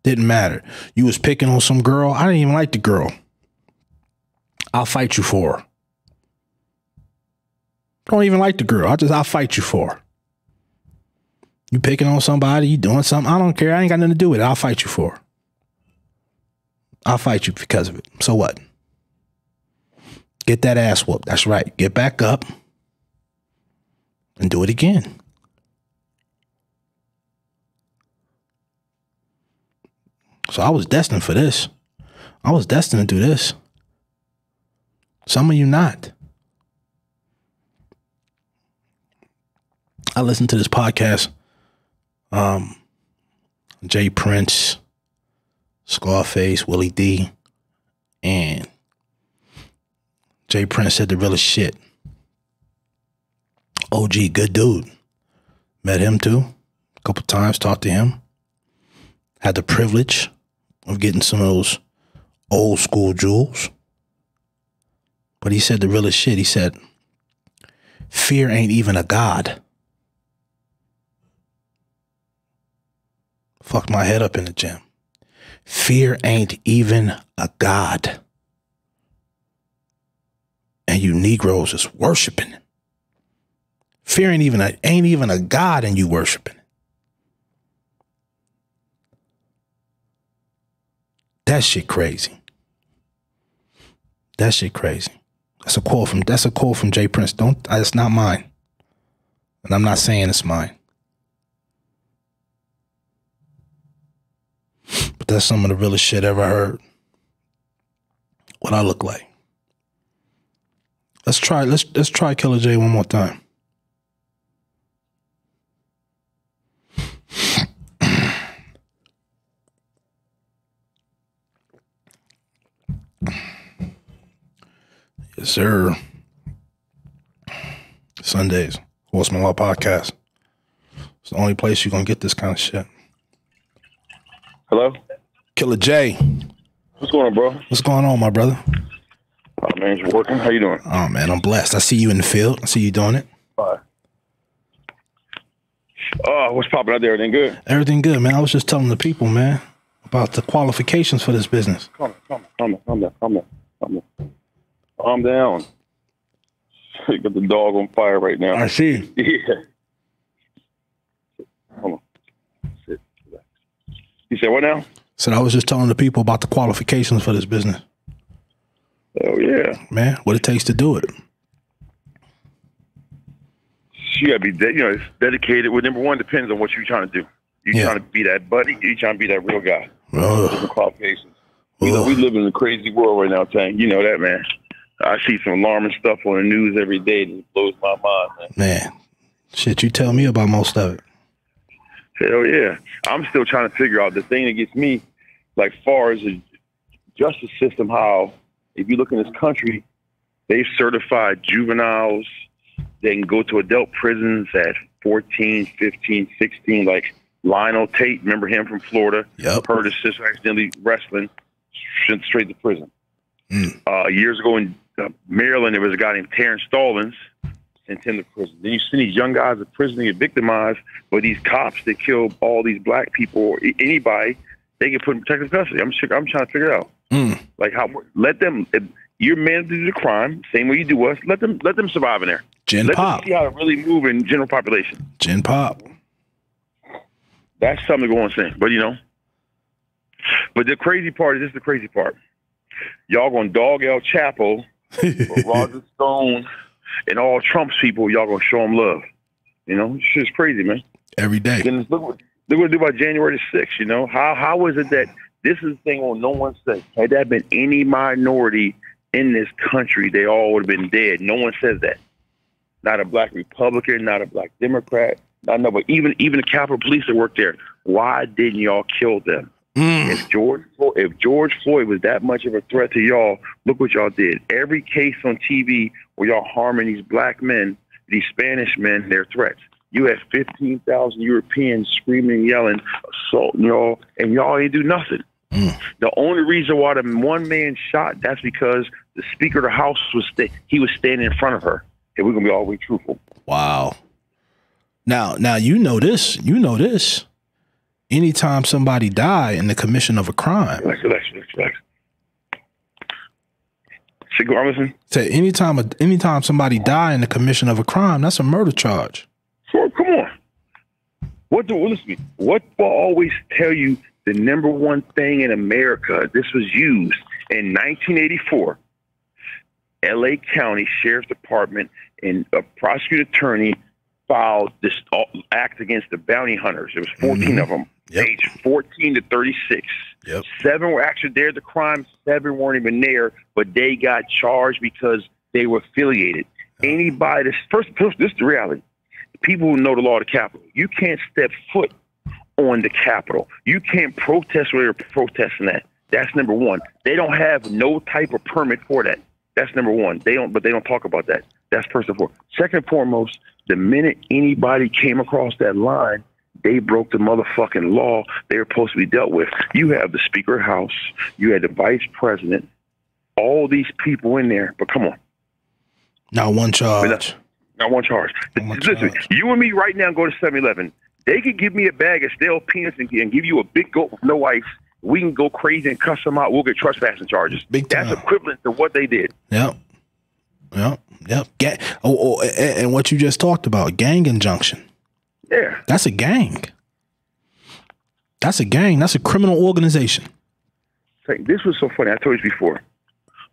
Didn't matter. You was picking on some girl. I didn't even like the girl. I'll fight you for her. Don't even like the girl. I'll fight you for her. You picking on somebody, you doing something, I don't care. I ain't got nothing to do with it. I'll fight you for her. I'll fight you because of it. So what? Get that ass whooped. That's right. Get back up and do it again. So I was destined for this. I was destined to do this. Some of you not. I listened to this podcast. Jay Prince, Scarface, Willie D, and Jay Prince said the realest shit. OG, good dude. Met him too. A couple times, talked to him. Had the privilege of getting some of those old school jewels. But he said the realest shit. He said, fear ain't even a god. Fucked my head up in the gym. Fear ain't even a god. And you Negroes is worshiping it. Fear ain't even a god and you worshiping it. That shit crazy. That shit crazy. That's a quote from Jay Prince. It's not mine. And I'm not saying it's mine. But that's some of the realest shit I ever heard. What I look like. Let's try Killa Jay one more time. Yes, sir. Sundays, Horseman Law Podcast. It's the only place you're gonna get this kind of shit. Hello? Killa Jay. What's going on, bro? What's going on, my brother? Oh, man, you working? How you doing? Oh, man, I'm blessed. I see you in the field. I see you doing it. All right. What's popping out there? Everything good? Everything good, man. I was just telling the people, man, about the qualifications for this business. Calm down. You got the dog on fire right now. I see. Yeah. Hold on. Sit. Relax. You said what now? Said I was just telling the people about the qualifications for this business. Oh, yeah. Man, what it takes to do it. You got to be, it's dedicated. Well, number one, depends on what you're trying to do. You're trying to be that buddy. You're trying to be that real guy. Different qualifications. We live in a crazy world right now, Tank. You know that, man. I see some alarming stuff on the news every day that blows my mind, man. Shit, you tell me about most of it. Hell yeah. I'm still trying to figure out the thing that gets me, like, far as the justice system, how, if you look in this country, they've certified juveniles. They can go to adult prisons at 14, 15, 16, like Lionel Tate. Remember him from Florida? Yep. Hurt his sister accidentally wrestling, sent straight to prison. Years ago in Maryland, there was a guy named Terrence Stallings, sent him to prison. Then you see these young guys in prison get victimized, but these cops that kill all these black people or anybody, they get put in protective custody. I'm trying to figure it out. Like, how, let them, if you're man to do the crime, same way you do us, let them survive in there. Gen let pop. them see how to really move in general population. Gen pop. That's something to go on saying. But, but the crazy part is, this is the crazy part. Y'all gonna dog El Chapo, Roger Stone, and all Trump's people, y'all gonna show them love. It's just crazy, man. Every day. Then look what they're gonna do by January the 6th, How is it that this is the thing on no one says? Had that been any minority in this country, they all would have been dead. No one says that. Not a black Republican, not a black Democrat, not nobody. Even the Capitol Police that work there. Why didn't y'all kill them? If George Floyd was that much of a threat to y'all, look what y'all did. Every case on TV where y'all harming these black men, these Spanish men, their threats. You had 15,000 Europeans screaming and yelling, assaulting y'all, and y'all ain't do nothing. The only reason why the one man shot, that's because the Speaker of the House was standing in front of her. And we're gonna be all the way truthful. Wow. Now you know this. Anytime somebody die in the commission of a crime. Relax. Say anytime somebody die in the commission of a crime, that's a murder charge. So come on. Listen to me. What will always tell you the number one thing in America? This was used in 1984. L.A. County Sheriff's Department and a prosecuting attorney filed this act against the bounty hunters. There was 14 of them, aged 14 to 36. Yep. 7 were actually there at the crime. 7 weren't even there, but they got charged because they were affiliated. Anybody that's first, this is the reality. People who know the law of the Capitol, you can't step foot on the Capitol. You can't protest where they're protesting at. That's number one. They don't have no type of permit for that. That's number one. They don't talk about that. That's first and foremost. Second and foremost, the minute anybody came across that line, they broke the motherfucking law they were supposed to be dealt with. You have the Speaker of the House, you had the Vice President, all these people in there, but come on. Not one charge. Not one charge. Listen, you and me right now go to 7-Eleven. They could give me a bag of stale peanuts and give you a big goat with no ice. We can go crazy and cuss them out. We'll get trespassing charges. Big time. That's equivalent to what they did. Yep. And what you just talked about, gang injunction. Yeah. That's a gang. That's a gang. That's a criminal organization. This was so funny. I told you before.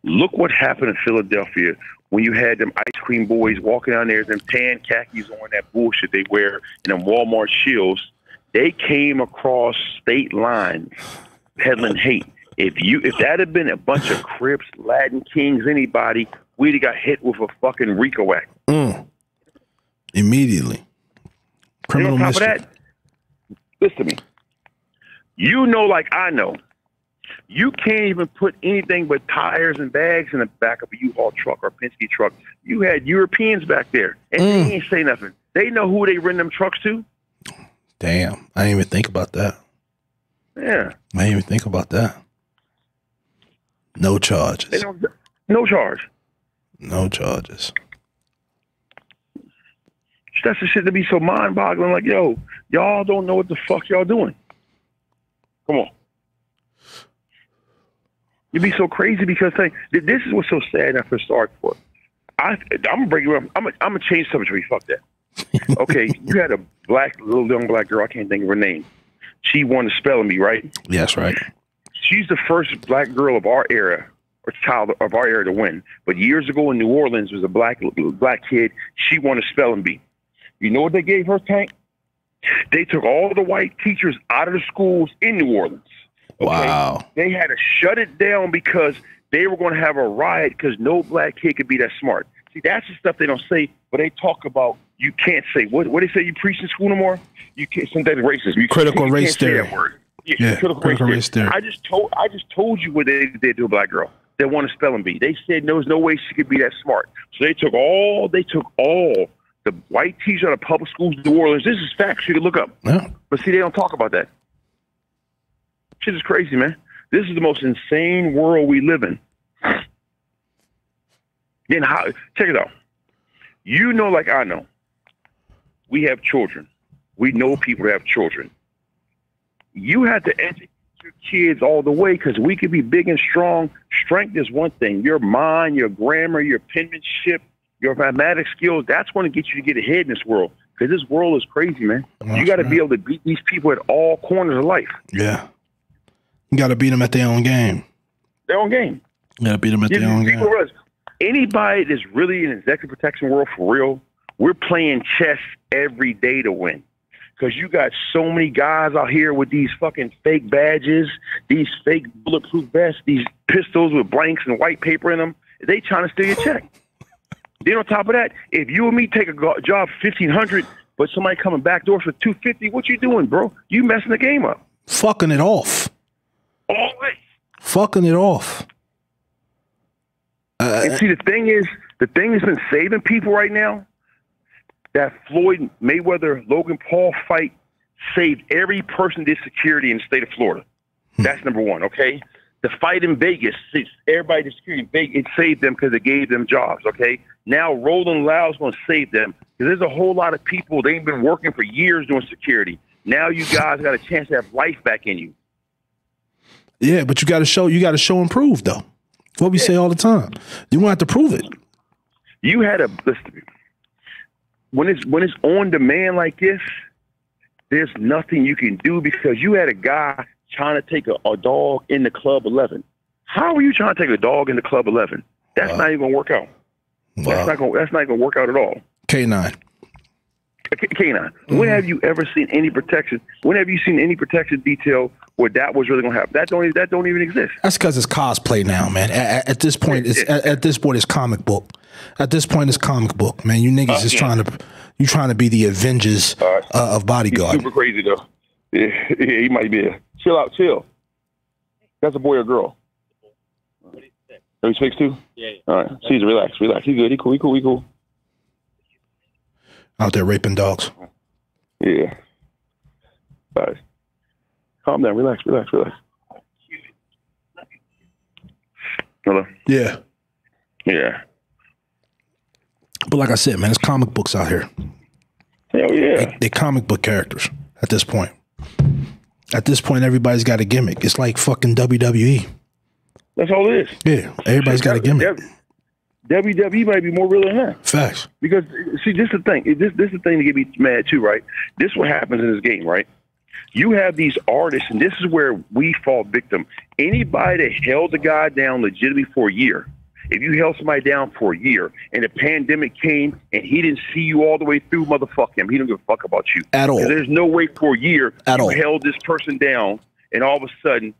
Look what happened in Philadelphia when you had them ice cream boys walking down there, them tan khakis on, that bullshit they wear, and them Walmart shields. They came across state lines peddling hate. If that had been a bunch of Crips, Latin Kings, anybody, we'd have got hit with a fucking RICO Act. Immediately. Criminal and on top of that, listen to me. You know, like I know, you can't even put anything but tires and bags in the back of a U-Haul truck or a Penske truck. You had Europeans back there, and they ain't say nothing. They know who they rent them trucks to. Damn, I didn't even think about that. Yeah. I didn't even think about that. No charges. No charge. No charges. That's the shit to be so mind-boggling. Like, yo, y'all don't know what the fuck y'all doing. Come on. You'd be so crazy because this is what's so sad. I feel sorry for. I'm gonna break it up. I'm gonna change subject for you. Fuck that. Okay, you had a little young black girl. I can't think of her name. She won the spelling bee, right? Yes, right. She's the first black girl of our era, or child of our era, to win. But years ago in New Orleans, there was a black kid. She won a spelling bee. You know what they gave her, Tank? They took all the white teachers out of the schools in New Orleans. Okay? Wow. They had to shut it down because they were going to have a riot because no black kid could be that smart. See, that's the stuff they don't say, but they talk about. You can't say what they say. You preach in school no more. You can't. Synthetic racism. Critical race theory. That word. Yeah, critical race theory. I just told you what they did to a black girl that won a spelling bee. They said there was no way she could be that smart. So they took all the white teachers out of public schools in New Orleans. This is facts you can look up. Yeah. But see, they don't talk about that. Shit is crazy, man. This is the most insane world we live in. Then check it out. You know, like I know, we have children. We know people that have children. You have to educate your kids all the way because we can be big and strong. Strength is one thing. Your mind, your grammar, your penmanship, your mathematics skills, that's going to get you to get ahead in this world because this world is crazy, man. You got to be able to beat these people at all corners of life. Yeah. You got to beat them at their own game. Their own game. You got to beat them at their own game. Anybody that's really in the executive protection world for real, we're playing chess every day to win. Because you got so many guys out here with these fucking fake badges, these fake bulletproof vests, these pistols with blanks and white paper in them. They trying to steal your check. Then on top of that, if you and me take a job for $1,500, but somebody coming back door for $250, what you doing, bro? You messing the game up. Fucking it off. Always. Fucking it off. And see, the thing that's been saving people right now, that Floyd Mayweather Logan Paul fight saved every person did security in the state of Florida. That's number one, okay? The fight in Vegas, everybody did security in Vegas, it saved them because it gave them jobs, okay? Now Rolling Loud's going to save them because there's a whole lot of people, they ain't been working for years doing security. Now you guys got a chance to have life back in you. Yeah, but you got to show and prove, though. What we say all the time. You want to prove it. You had listen, when it's on demand like this, there's nothing you can do because you had a guy trying to take a dog in the Club 11. How are you trying to take a dog in the Club 11? That's not even going to work out. Wow. That's not going to work out at all. K9. Canine, when have you ever seen any protection? When have you seen any protection detail where that was really gonna happen? That don't even exist. That's because it's cosplay now, man. At this point, it's comic book. At this point, it's comic book, man. You niggas is trying to be the Avengers of bodyguard. He's super crazy though. Yeah, he might be. Chill out, chill. That's a boy or girl? Oh, he's 6'2"? Yeah. All right. Caesar, relax. He's good. He cool. Out there raping dogs. Yeah. All right. Calm down. Relax. Hello? Yeah. Yeah. But like I said, man, it's comic books out here. Hell yeah. They're comic book characters at this point. At this point, everybody's got a gimmick. It's like fucking WWE. That's all it is. Yeah, everybody's got a gimmick. WWE might be more real than that. Facts. Because, see, this is the thing. This is the thing to get me mad, too, right? This is what happens in this game, right? You have these artists, and this is where we fall victim. Anybody that held the guy down legitimately for a year, if you held somebody down for a year and the pandemic came and he didn't see you all the way through, motherfuck him. He don't give a fuck about you. At all. There's no way for a year you held this person down and all of a sudden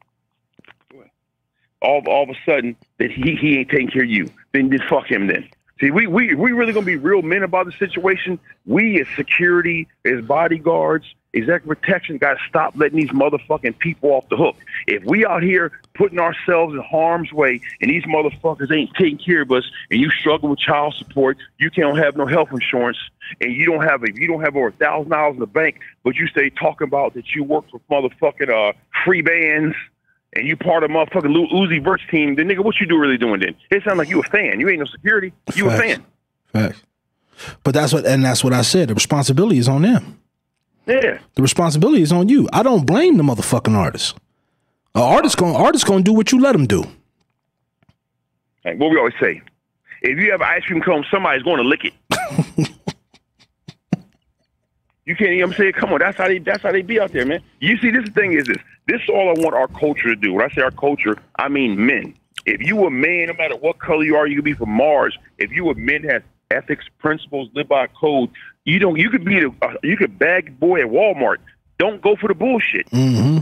that he ain't taking care of you. Then fuck him then. See, we really gonna be real men about the situation. We as security, as bodyguards, executive protection, gotta stop letting these motherfucking people off the hook. If we out here putting ourselves in harm's way and these motherfuckers ain't taking care of us and you struggle with child support, you can't have no health insurance, and you don't have over $1,000 in the bank, but you stay talking about that you work for motherfucking free bands and you part of motherfucking Lil Uzi Vert's team, then nigga, what you do really doing then? It sounds like you a fan. You ain't no security. You a fan. Facts. But that's what I said. The responsibility is on them. Yeah. The responsibility is on you. I don't blame the motherfucking artist. An artist gonna do what you let him do. Like what we always say, if you have an ice cream cone, somebody's going to lick it. You can't, you know what I'm saying? Come on, that's how they be out there, man. You see, this thing is this. This is all I want our culture to do. When I say our culture, I mean men. If you a man, no matter what color you are, you could be from Mars. If you a man has ethics, principles, live by code, you could bag boy at Walmart. Don't go for the bullshit. Mm-hmm.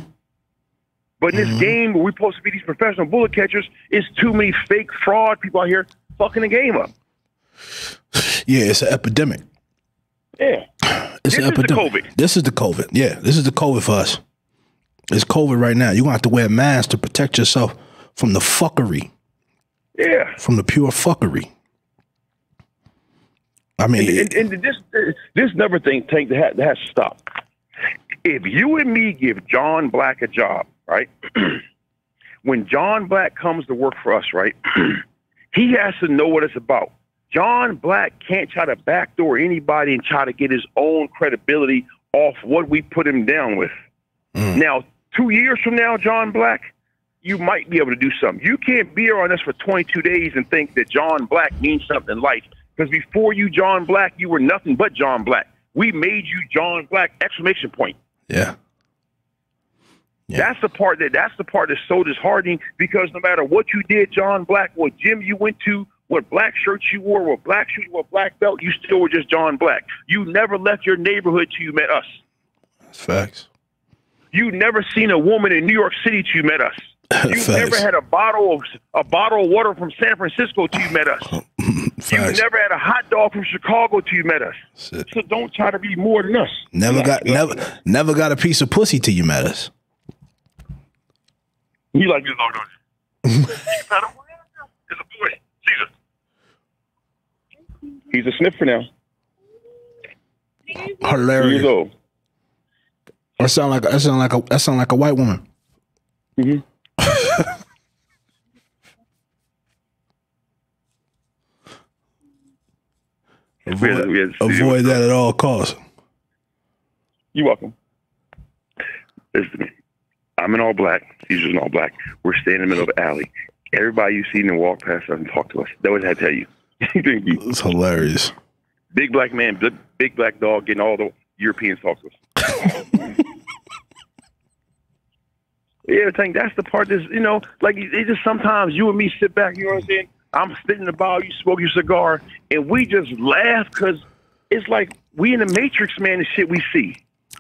But in this game where we're supposed to be these professional bullet catchers, it's too many fake fraud people out here fucking the game up. Yeah, it's an epidemic. Yeah. This is the COVID. This is the COVID. Yeah, this is the COVID for us. It's COVID right now. You're going to have to wear a mask to protect yourself from the fuckery. Yeah. From the pure fuckery. I mean. And this never thing that has to stop. If you and me give John Black a job, right? When John Black comes to work for us, right? He has to know what it's about. John Black can't try to backdoor anybody and try to get his own credibility off what we put him down with. Now, 2 years from now, John Black, you might be able to do something. You can't be on this for 22 days and think that John Black means something in life. Because before you, John Black, you were nothing but John Black. We made you John Black, exclamation point. Yeah. That's the part that's so disheartening, because no matter what you did, John Black, what gym you went to, what black shirts you wore, what black shoes, what black belt, you still were just John Black. You never left your neighborhood till you met us. That's facts. You never seen a woman in New York City till you met us. You never had a bottle of water from San Francisco till you met us. You never had a hot dog from Chicago till you met us. So don't try to be more than us. Never got a piece of pussy till you met us. You like this dog, don't you? It's a boy. Jesus. He's a sniffer now. Hilarious. 2 years old. That sound like a white woman. Mm-hmm. Avoid that at all costs. You're welcome. Listen to me. I'm in all black. Caesar's in all black. We're standing in the middle of the alley. Everybody you see them walk past us and talk to us. That was what I tell you. It's hilarious. Big black man, big black dog, getting all the Europeans talk to us. Yeah, I think that's the part that's, like, it just sometimes you and me sit back, you know what I'm saying? I'm spitting the bottle, you smoke your cigar, and we just laugh because it's like we in the Matrix, man. The shit we see.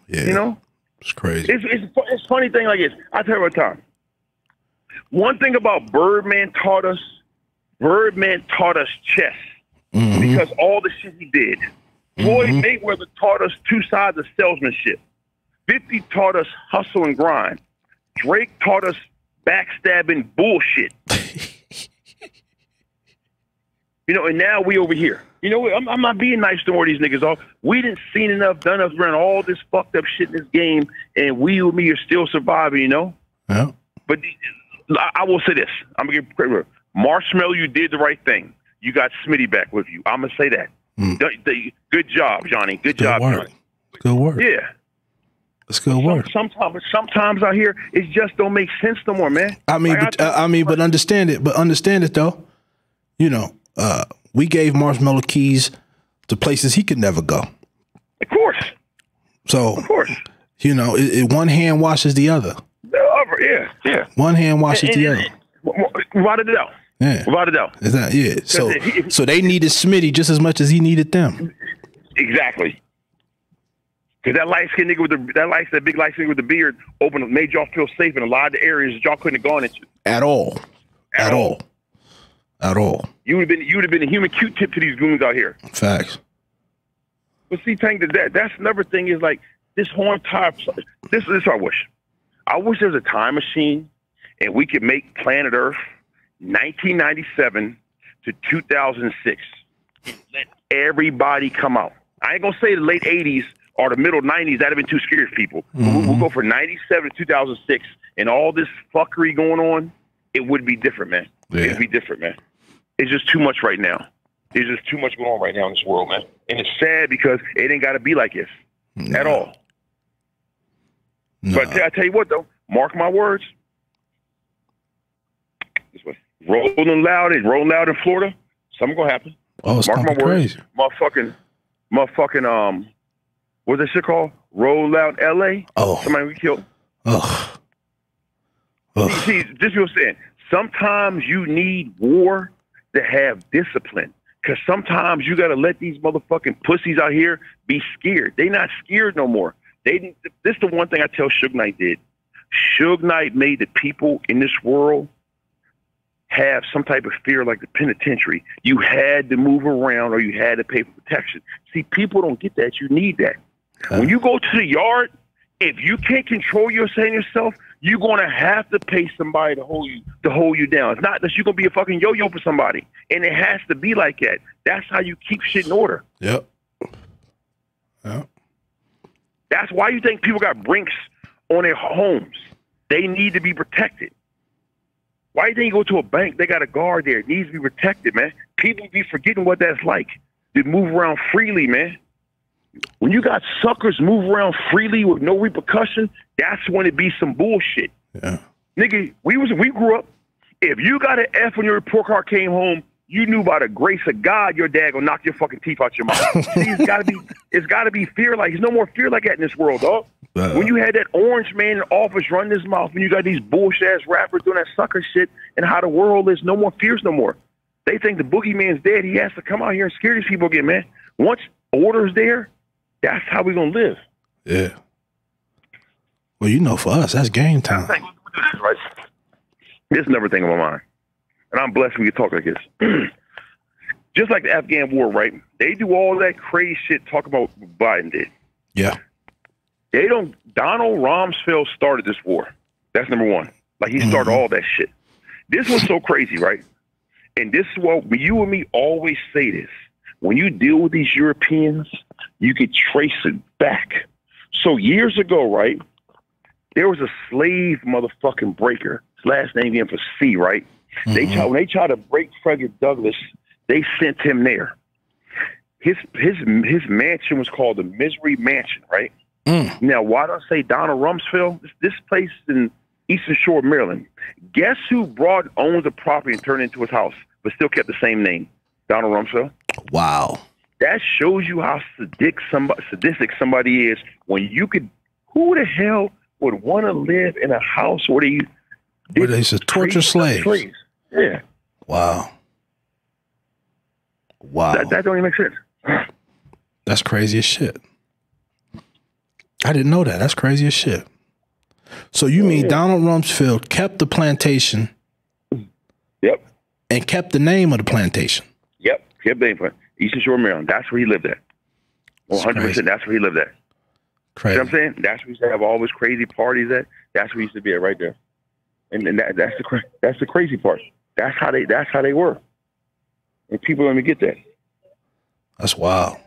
Yeah. You know, it's crazy. It's funny thing like this. I tell you what time. One thing about Birdman taught us chess because all the shit he did. Floyd Mayweather taught us two sides of salesmanship. 50 taught us hustle and grind. Drake taught us backstabbing bullshit. You know, and now we over here. You know, I'm not being nice to more of these niggas. All we didn't seen enough, done enough, run all this fucked up shit in this game, and we with me are still surviving. You know. Yeah. But I will say this: I'm gonna give credit. Marshmallow, you did the right thing. You got Smitty back with you. I'm gonna say that. Good job, Johnny. Good job, Johnny. Good work. Yeah. It's good work. Sometimes out here, it just don't make sense no more, man. But understand it. But understand it though. You know, we gave Marshmallow keys to places he could never go. Of course. So, of course, you know, one hand washes the other. Yeah. One hand washes the other. Without a doubt. Yeah. Without a doubt. Yeah. So they needed Smitty just as much as he needed them. Exactly. Because that light-skinned nigga with that big light-skinned nigga with the beard made y'all feel safe in a lot of the areas that y'all couldn't have gone into. At all. You would have been a human Q-tip to these goons out here. Facts. But see, Tank, that's another thing is like this whole entire. This is what I wish. I wish there was a time machine and we could make planet Earth 1997 to 2006. Let everybody come out. I ain't gonna say the late 80s or the middle 90s. That'd have been too scary for people. We'll go for 97 to 2006 and all this fuckery going on. It would be different, man. Yeah. It'd be different, man. It's just too much right now. There's just too much going on right now in this world, man. And it's sad because it ain't got to be like this at all. But I tell you what, though, mark my words. This way, rolling loud in Florida. Something gonna happen. Oh, it's mark my words. Crazy. Motherfucking, what's that shit called? Roll out L.A. Oh, somebody we killed. Oh. See, this is what I'm saying. Sometimes you need war to have discipline. Because sometimes you got to let these motherfucking pussies out here be scared. They not scared no more. This is the one thing I tell Suge Knight did. Suge Knight made the people in this world have some type of fear like the penitentiary. You had to move around or you had to pay for protection. See, people don't get that. You need that. When you go to the yard, if you can't control yourself, you're gonna have to pay somebody to hold you down. It's not that you're gonna be a fucking yo-yo for somebody, and it has to be like that. That's how you keep shit in order. Yep. That's why you think people got brinks on their homes. They need to be protected. Why do you think you go to a bank? They got a guard there. It needs to be protected, man. People be forgetting what that's like. They move around freely, man. When you got suckers move around freely with no repercussion, that's when it be some bullshit. Yeah. Nigga, we grew up. If you got an F when your report card came home, you knew by the grace of God your dad gonna knock your fucking teeth out your mouth. See, it's gotta be fear like there's no more fear like that in this world, dog. When you had that orange man in office running his mouth, when you got these bullshit ass rappers doing that sucker shit and how the world is, no more fears no more. They think the boogeyman's dead. He has to come out here and scare these people again, man. Once order's there, that's how we gonna live. Yeah. Well, you know, for us, that's game time. Right. This is another thing on my mind. And I'm blessed we can talk like this. Just like the Afghan war, right? They do all that crazy shit talk about what Biden did. Yeah. Donald Rumsfeld started this war. That's number one. Like he started all that shit. This was so crazy, right? And this is what you and me always say this. When you deal with these Europeans, you can trace it back. So years ago, right, there was a slave motherfucking breaker. His last name began for C, right? When they tried to break Frederick Douglass, they sent him there. His mansion was called the Misery Mansion, right? Now, why do I say Donald Rumsfeld? This place is in Eastern Shore, Maryland. Guess who owns the property and turned it into his house, but still kept the same name? Donald Rumsfeld. Wow. That shows you how sadistic somebody is. Who the hell would want to live in a house where they used to torture slaves? Yeah. Wow. That don't even make sense. That's crazy as shit. I didn't know that. That's crazy as shit. So you mean Donald Rumsfeld kept the plantation? Yep. And kept the name of the plantation? Yep. Kept the name of Eastern Shore, Maryland. That's where he lived at. 100%. That's where he lived at. Crazy. You know what I'm saying? That's where he used to have all his crazy parties at. That's where he used to be at right there. And that's the crazy part. That's how they were. And people don't even get that. That's wild.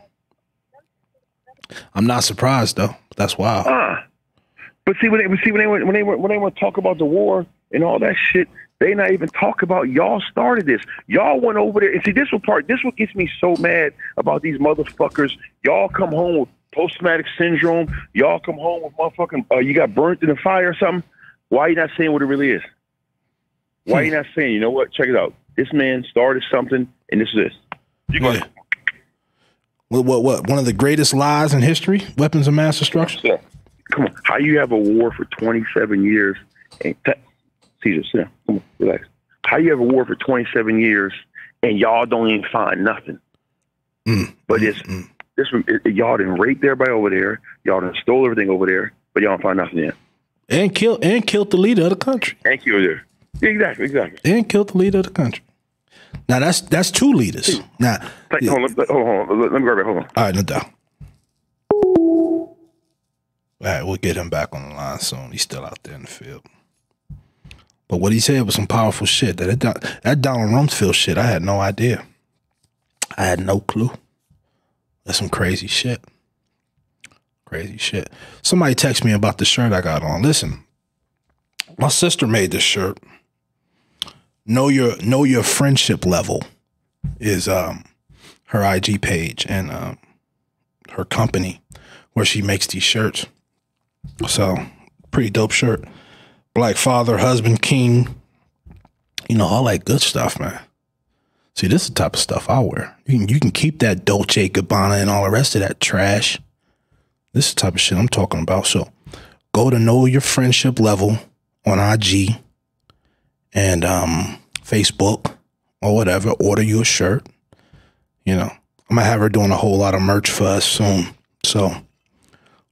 I'm not surprised though. That's wild. But see, when they want to talk about the war and all that shit, they not even talk about y'all started this. Y'all went over there and see this what gets me so mad about these motherfuckers. Y'all come home with post-traumatic syndrome. Y'all come home with motherfucking you got burnt in the fire or something. Why are you not saying what it really is? Why are you not saying, you know what? Check it out. This man started something, and this is this. You go ahead. What? One of the greatest lies in history? Weapons of mass destruction? Yeah. Come on. How you have a war for 27 years? And Caesar, sit down. Come on, relax. How you have a war for 27 years and y'all don't even find nothing? But y'all done raped everybody over there. Y'all done stole everything over there, but y'all don't find nothing yet. And killed the leader of the country. And killed her. Exactly. And killed the leader of the country. Now that's two leaders. Now hold on. Let me grab it. Hold on. All right, no doubt. All right, we'll get him back on the line soon. He's still out there in the field. But what he said was some powerful shit. That Donald Rumsfeld shit, I had no idea. I had no clue. That's some crazy shit. Crazy shit. Somebody text me about the shirt I got on. Listen, my sister made this shirt. Know your friendship level is her IG page and her company where she makes these shirts. So pretty dope shirt. Black father, husband, king, all that good stuff, man. See, this is the type of stuff I wear. You can keep that Dolce Gabbana and all the rest of that trash. This is the type of shit I'm talking about. So go to Know Your Friendship Level on IG and Facebook or whatever. Order you a shirt. I'm gonna have her doing a whole lot of merch for us soon. So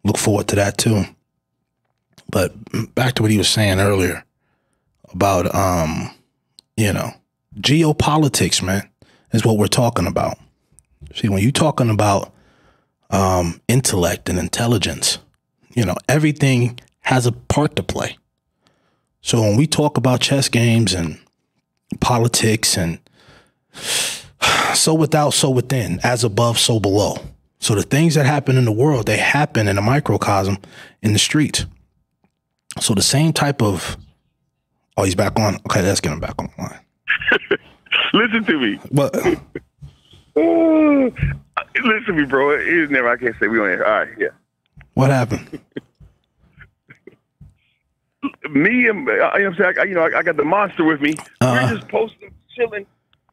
look forward to that too. But back to what he was saying earlier about geopolitics, man, is what we're talking about. See, when you're talking about intellect and intelligence, everything has a part to play. So when we talk about chess games and politics and so without, so within, as above, so below. So the things that happen in the world, they happen in a microcosm in the streets. So the same type of, oh, he's back on. Okay, let's get him back on the line. Listen to me. What? Listen to me, bro. I can't say we on air. All right, yeah. What happened? Me and I got the monster with me. We're just posting, chilling.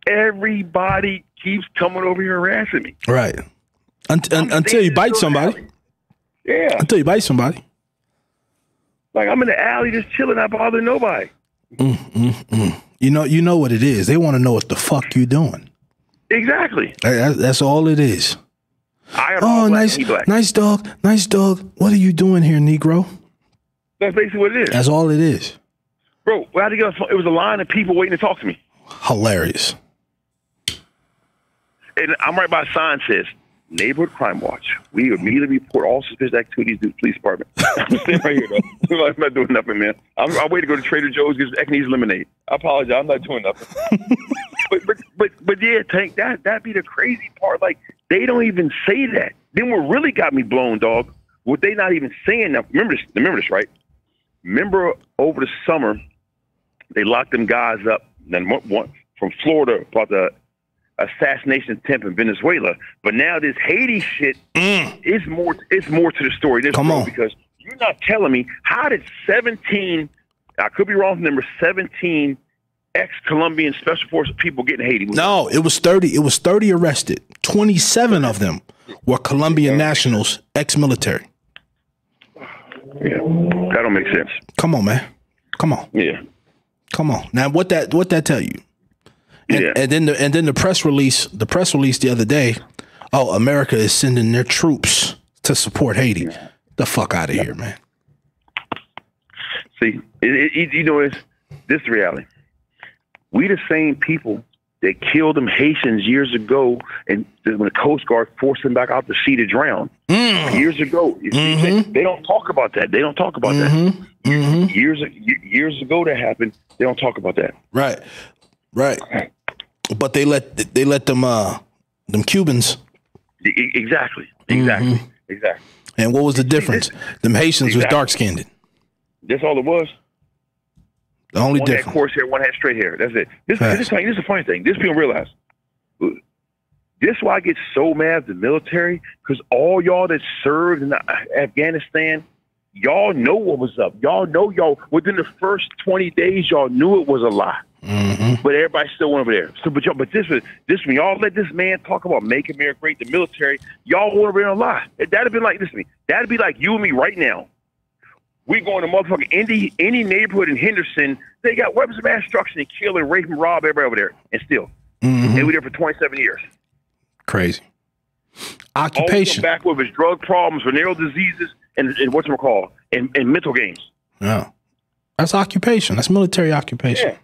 Everybody keeps coming over here harassing me. Right. Until you bite somebody. Yeah. Until you bite somebody. Like I'm in the alley just chilling, not bothering nobody. You know what it is. They want to know what the fuck you doing. Exactly. That's all it is. Nice dog. What are you doing here, Negro? That's basically what it is. That's all it is. Bro, I had to get on the phone. It was a line of people waiting to talk to me. Hilarious. And I'm right by a sign says, Neighborhood Crime Watch. We immediately report all suspicious activities to the police department. I'm standing right here, though. I'm not doing nothing, man. I'm waiting to go to Trader Joe's, get Eckneys lemonade. I apologize. I'm not doing nothing. but yeah, Tank, that'd be the crazy part. Like, they don't even say that. Then what really got me blown, dog, what they not even saying now. Remember this, right? Remember over the summer, they locked them guys up. Then one from Florida about the assassination attempt in Venezuela, but now this Haiti shit is more. It's more to the story. Come on, because you're not telling me how did 17. I could be wrong with the number 17 ex-Colombian special forces people get in Haiti. No, it was 30. It was 30 arrested. 27 of them were Colombian nationals, ex-military. Yeah, that don't make sense. Come on, man. Come on. Yeah. Come on. Now, what that tell you? And then the press release the other day Oh, America is sending their troops to support Haiti. The fuck out of here, man. See, you know, this is the reality. We the same people that killed them Haitians years ago, and when the Coast Guard forced them back out to sea to drown years ago. You see, they don't talk about that. They don't talk about that. Years ago that happened. They don't talk about that. Right. But they let them Cubans. Exactly. And what was the difference? Them Haitians was dark skinned. That's all it was. The only one difference. had coarse hair, one had straight hair. That's it. This is a funny thing. This people realize. This is why I get so mad at the military, because all y'all that served in Afghanistan, y'all know what was up. Y'all know within the first 20 days, y'all knew it was a lie. But everybody still went over there. So, but this when y'all let this man talk about make America great, the military, y'all went over there and lie. That'd be like that'd be like you and me right now. We going to motherfucking any neighborhood in Henderson. They got weapons of mass destruction and kill and rape and rob everybody over there, and still, they were there for 27 years. Crazy. Occupation. All back with his drug problems, venereal diseases, and whatchamacallit, and mental games. Yeah, that's occupation. That's military occupation. Yeah.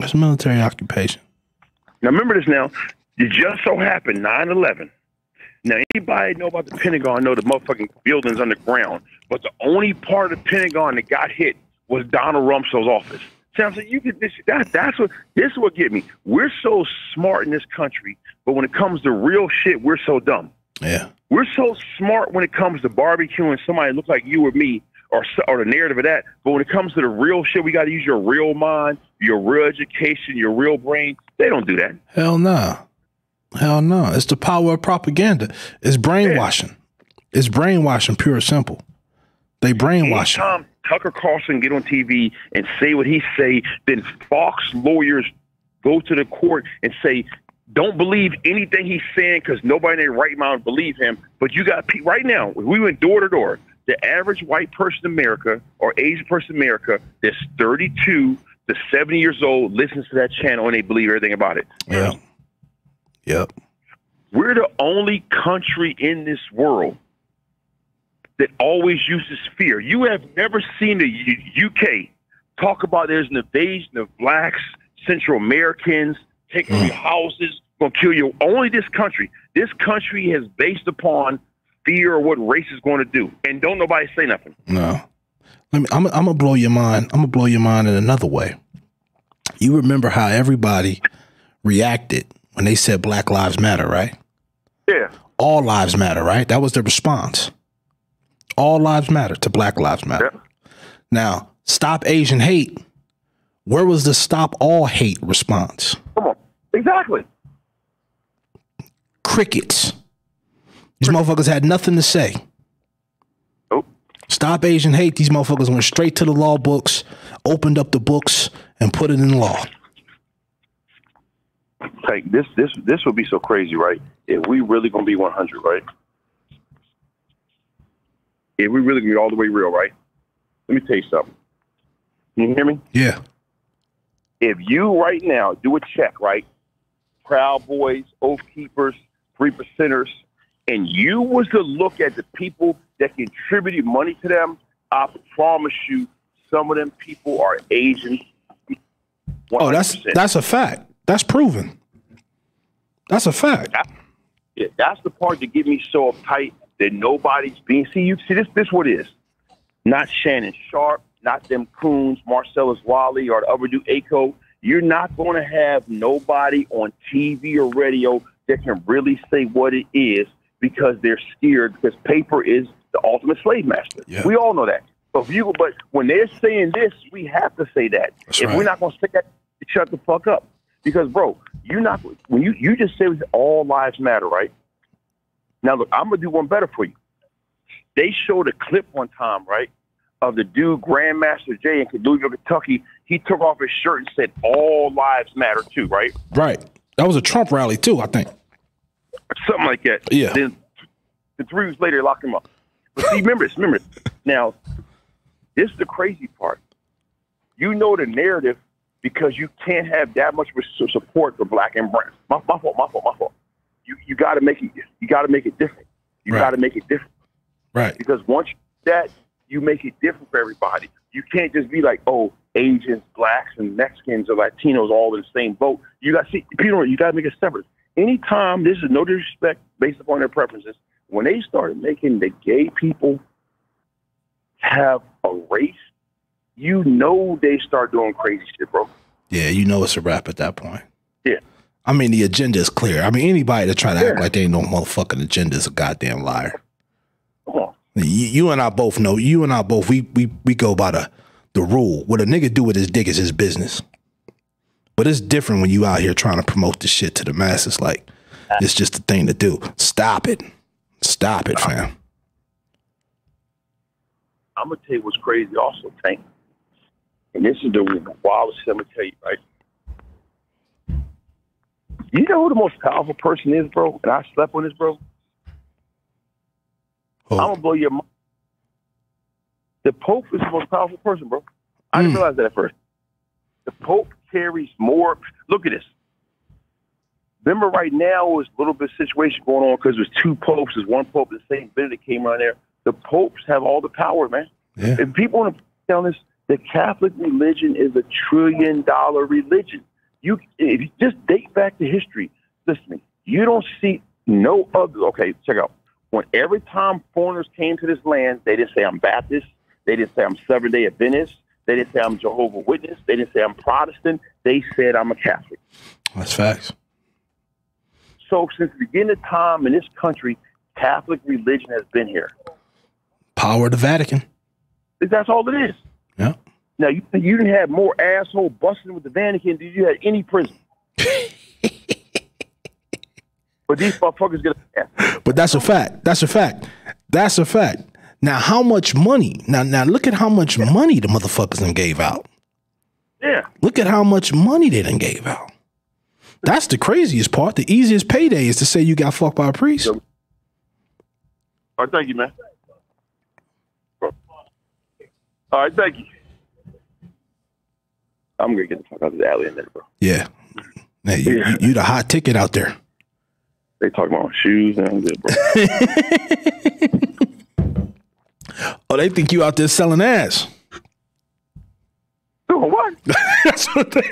That's military occupation. Now remember this. Now, it just so happened 9/11. Now, anybody know about the Pentagon know the motherfucking building's underground, but the only part of the Pentagon that got hit was Donald Rumsfeld's office. See, I'm saying this is what get me. We're so smart in this country, but when it comes to real shit, we're so dumb. Yeah, we're so smart when it comes to barbecuing somebody that looks like you or me, or the narrative of that. But when it comes to the real shit, we got to use your real mind, your real education, your real brain. They don't do that. Hell no. Hell no. It's the power of propaganda. It's brainwashing. Yeah. It's brainwashing, pure and simple. They brainwash. Anytime Tucker Carlson get on TV and say what he say, then Fox lawyers go to the court and say, don't believe anything he's saying because nobody in their right mind believe him. But you got people right now, we went door to door. The average white person in America or Asian person in America that's 32 to 70 years old listens to that channel and they believe everything about it. Yeah. Yep. We're the only country in this world that always uses fear. You have never seen the UK talk about there's an invasion of blacks, Central Americans, taking your houses, gonna kill you. Only this country. This country is based upon fear of what race is going to do, and don't nobody say nothing. No. I'm gonna blow your mind. I'm gonna blow your mind in another way. You remember how everybody reacted when they said Black Lives Matter, right? Yeah. All lives matter, right? That was their response. All lives matter to Black Lives Matter. Yeah. Now, stop Asian hate. Where was the stop all hate response? Come on. Exactly. Crickets. These motherfuckers had nothing to say. Nope. Stop Asian hate. These motherfuckers went straight to the law books, opened up the books, and put it in law. Like this would be so crazy, right? If we really gonna be 100, right? If we really gonna be all the way real, right? Let me tell you something. Can you hear me? Yeah. If you right now do a check, right? Proud Boys, Oath Keepers, 3%ers, and you was to look at the people that contributed money to them, I promise you, some of them people are Asian. 100%. Oh, that's a fact. That's proven. That's a fact. That's the part that get me so uptight that nobody's being. See, this what it is. Not Shannon Sharp, not them coons, Marcellus Wiley, or the other dude, Aco. You're not going to have nobody on TV or radio that can really say what it is because they're scared, because paper is the ultimate slave master. Yeah. We all know that. But when they're saying this, we have to say that. That's if right. We're not going to say that, shut the fuck up. Because, bro, you're not, when you just say all lives matter, right? Now, look, I'm going to do one better for you. They showed a clip one time, right, of the dude, Grandmaster Jay in Louisville, Kentucky. He took off his shirt and said, all lives matter, too, right? Right. That was a Trump rally, too, I think. Something like that. Yeah. Then 3 weeks later, they locked him up. But see, remember this. Now, this is the crazy part. You know the narrative because you can't have that much support for black and brown. My fault. you got to make it. You got to make it different. You got to make it different. Right. Because once you do that, you make it different for everybody. You can't just be like, oh, Asians, blacks, and Mexicans or Latinos all in the same boat. You got to see, Peter, you got to make it separate. Anytime, this is no disrespect based upon their preferences, when they started making the gay people have a race, you know they start doing crazy shit, bro. Yeah, you know it's a wrap at that point. Yeah. I mean, the agenda is clear. I mean, anybody that try to act like they ain't no motherfucking agenda is a goddamn liar. Come on. You and I both know. You and I both, we go by the rule. What a nigga do with his dick is his business. But it's different when you out here trying to promote this shit to the masses. Like, it's just a thing to do. Stop it. Stop it, fam. I'm going to tell you what's crazy also, Tank. And this is the wildest thing I'm going to tell you, right? You know who the most powerful person is, bro? And I slept on this, bro. I'm going to blow your mind. The Pope is the most powerful person, bro. I didn't realize that at first. The Pope carries more. Look at this. Remember right now there's a little bit of situation going on because there's two popes. There's one pope, the same Benedict came around there. The popes have all the power, man. Yeah. If people want to tell this, the Catholic religion is $1 trillion religion. If you just date back to history, listen to me, you don't see no other. Okay, check out. When every time foreigners came to this land, they didn't say I'm Baptist. They didn't say I'm Seventh-day Adventist. They didn't say I'm Jehovah's Witness. They didn't say I'm Protestant. They said I'm a Catholic. That's facts. So since the beginning of time in this country, Catholic religion has been here. Power of the Vatican. That's all it is. Yeah. Now, you didn't have more asshole busting with the Vatican than you had any prison. But these motherfuckers get a. But that's a fact. That's a fact. That's a fact. Now, how much money? Now look at how much money the motherfuckers done gave out. Yeah. Look at how much money they done gave out. That's the craziest part. The easiest payday is to say you got fucked by a priest. All right, thank you, man. All right, thank you. I'm gonna get the fuck out of the alley in there, bro. Yeah. Hey, you the hot ticket out there. They talking about shoes and I'm good, bro. Oh, they think you out there selling ass. Doing what? That's what they.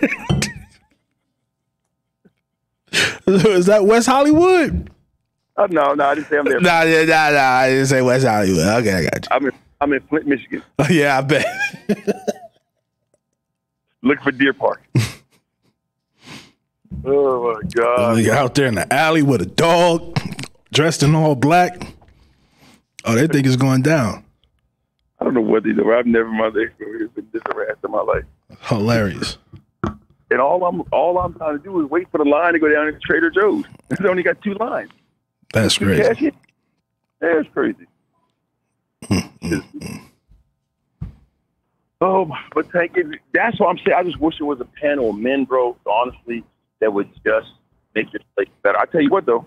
Is that West Hollywood? No, I didn't say I'm there. Nah, I didn't say West Hollywood. Okay, I got you. I'm in Flint, Michigan. Oh, yeah, I bet. Look for Deer Park. Oh my God! You're out there in the alley with a dog, dressed in all black. Oh, they think it's going down. I don't know what they do. I've never in my life been this harassed in my life. Hilarious. And all I'm trying to do is wait for the line to go down to Trader Joe's. It's only got 2 lines. That's crazy. That's crazy. Oh, but thank you. That's what I'm saying. I just wish there was a panel of men, bro, honestly, that would just make this place better. I tell you what, though.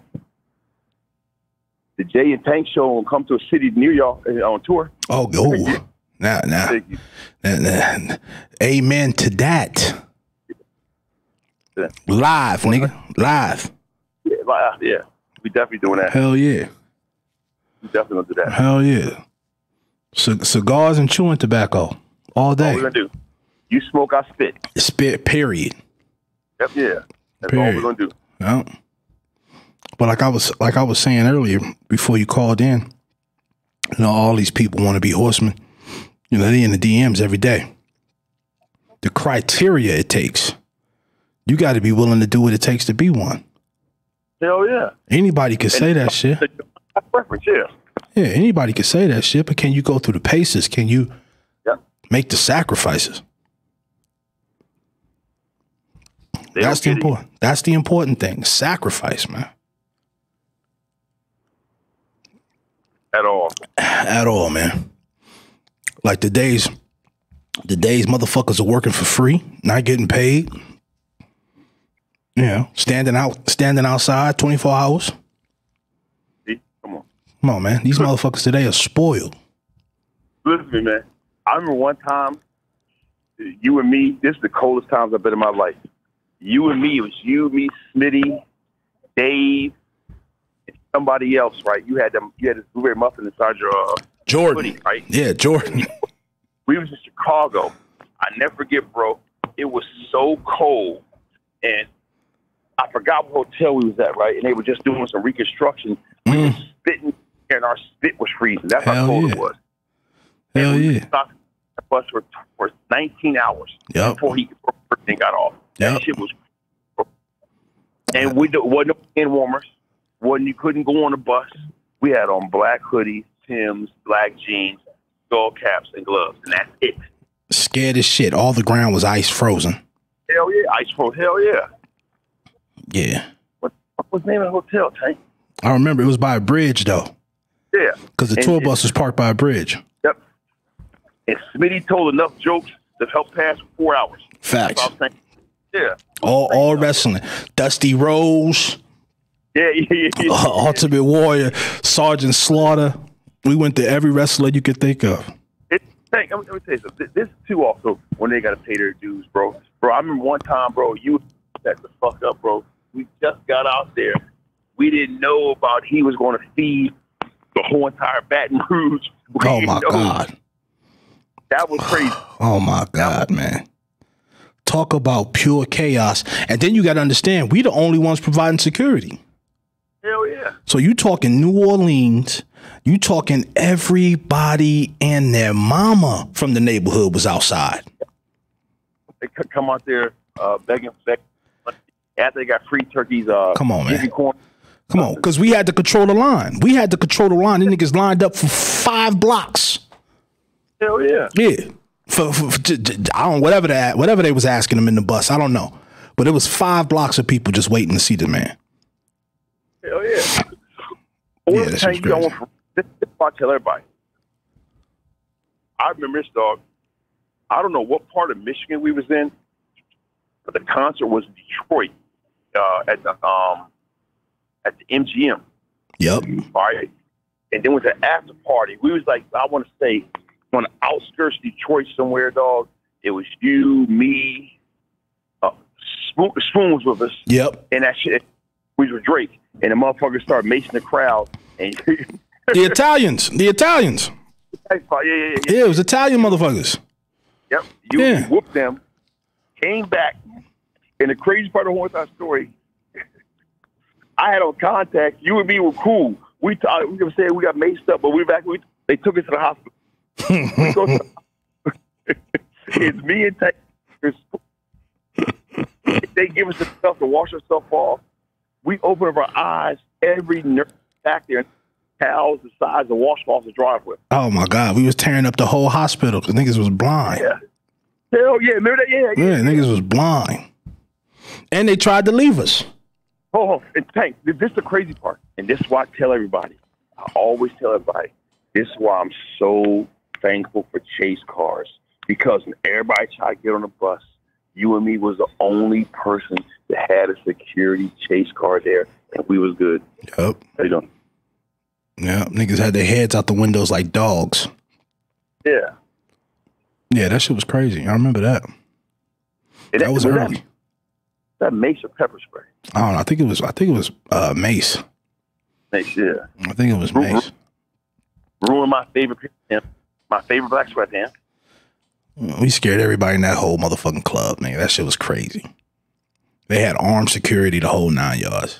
The Jay and Tank show will come to a city near y'all on tour. Oh, now. Amen to that. Yeah. Live, nigga. Live. Yeah. We definitely doing that. Hell yeah. We definitely gonna do that. Hell yeah. Cigars and chewing tobacco all day. What we're gonna do? You smoke, I spit. Spit, period. Yep, yeah. That's period. all we're gonna do. Yeah. But like I was saying earlier, before you called in, you know, all these people want to be horsemen. You know, they in the DMs every day. The criteria it takes, you got to be willing to do what it takes to be one. Hell yeah. Anybody can say that shit. Preference, yeah. Yeah, anybody can say that shit, but can you go through the paces? Can you make the sacrifices? That's the important thing. Sacrifice, man. At all, man. Like the days motherfuckers are working for free, not getting paid. You know, standing outside 24 hours. Come on, man. These motherfuckers today are spoiled. Listen to me, man. I remember one time, you and me, this is the coldest times I've been in my life. You and me, it was you, me, Smitty, Dave, somebody else, right? You had this blueberry muffin inside your Jordan, hoodie, right? Yeah, Jordan. We was in Chicago. I never forget, bro. It was so cold, and I forgot what hotel we was at, right? And they were just doing some reconstruction. We were spitting, and our spit was freezing. That's how cold it was. Hell and we yeah. stopped the bus for 19 hours before everything got off. That shit was. And wasn't no hand warmers. You couldn't go on the bus. We had on black hoodies, Timbs, black jeans, skull caps, and gloves, and that's it. Scared as shit. All the ground was ice frozen. Hell yeah, ice frozen. Hell yeah. Yeah. What was the name of the hotel, Tank? I remember it was by a bridge though. Yeah. Because the tour bus was parked by a bridge. Yep. And Smitty told enough jokes to help pass 4 hours. Facts. Yeah. All wrestling. Dusty Rose. Yeah. Ultimate Warrior. Sergeant Slaughter. We went to every wrestler you could think of. Let me tell you something. This too also when they got to pay their dues, bro. Bro, I remember one time, bro, you set the fuck up, bro. We just got out there. We didn't know about he was going to feed the whole entire Baton Rouge. Oh my God. That was crazy. Oh my God, man. Talk about pure chaos. And then you got to understand, we the only ones providing security. Hell yeah. So you talking New Orleans, you talking everybody and their mama from the neighborhood was outside. They could come out there begging after they got free turkeys. Come on, man. Come on, because we had to control the line. The niggas lined up for 5 blocks. Hell yeah. Yeah. For I don't whatever they was asking them in the bus. I don't know. But it was 5 blocks of people just waiting to see the man. Hell yeah. Yeah, that's crazy. This is what I tell everybody. I remember this, dog. I don't know what part of Michigan we was in, but the concert was in Detroit at the MGM. Yep. All right. And then with the after party, we was like, I want to say, on the outskirts of Detroit somewhere, dog. It was you, me, Spoon was with us. Yep. And that shit, we were Drake. And the motherfuckers started macing the crowd. And The Italians. Yeah, Yeah, it was Italian motherfuckers. Yep. You whooped them, came back. And the crazy part of the whole entire story, I had on contact. You and me were cool. We were saying we got maced up, but they took us to the hospital. It's me and Tank. They give us the stuff to wash ourselves off. We open up our eyes. Every nurse back there, towels the size of washcloths to drive with. Oh my God, we was tearing up the whole hospital because niggas was blind. Yeah. Hell yeah, remember that? Yeah, niggas was blind, and they tried to leave us. Oh, and Tank, this is the crazy part, and this is why I tell everybody. I always tell everybody. This is why I'm so thankful for chase cars, because when everybody tried to get on the bus, you and me was the only person that had a security chase car there, and we was good. Yep. How you doing? Yeah, niggas had their heads out the windows like dogs. Yeah. Yeah, that shit was crazy. I remember that. That was early. That mace or pepper spray? I don't know. I think it was mace. Mace, yeah. I think it was mace. Ruined my favorite pants, my favorite black sweatpants. We scared everybody in that whole motherfucking club, nigga. That shit was crazy. They had armed security the whole 9 yards.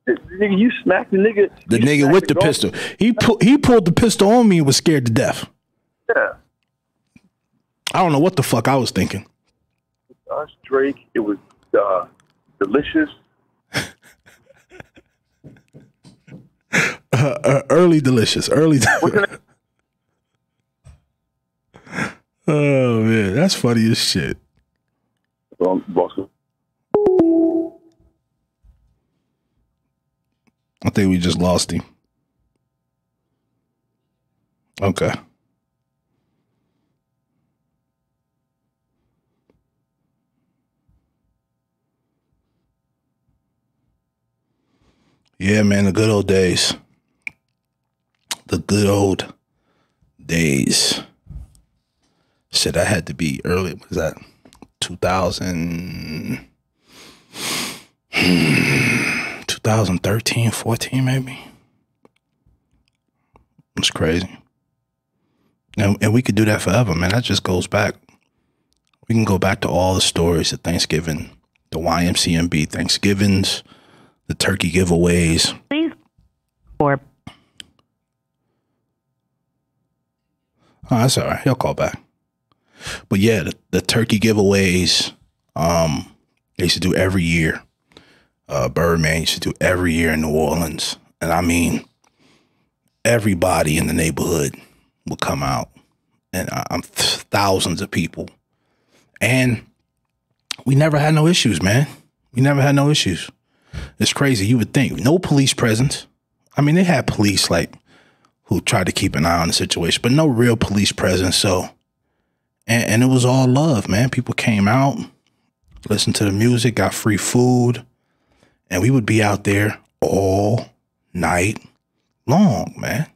Nigga, you smacked the nigga. The nigga with the pistol. He pulled the pistol on me and was scared to death. Yeah. I don't know what the fuck I was thinking. Us, Drake. It was delicious. Early delicious. Oh man, that's funny as shit. I think we just lost him. Okay. Yeah, man, the good old days. The good old days. Shit, I had to be early. What is that? 2000. 2013, 14, maybe. It's crazy. And we could do that forever, man. That just goes back. We can go back to all the stories of Thanksgiving, the YMCMB Thanksgivings, the turkey giveaways. Please. Or. Oh, that's all right. He'll call back. But yeah, the turkey giveaways, they used to do every year. Birdman used to do every year in New Orleans. And I mean, everybody in the neighborhood would come out, and thousands of people. And we never had no issues, man. We never had no issues. It's crazy. You would think no police presence. I mean, they had police like who tried to keep an eye on the situation, but no real police presence. So, and it was all love, man. People came out, listened to the music, got free food, and we would be out there all night long, man.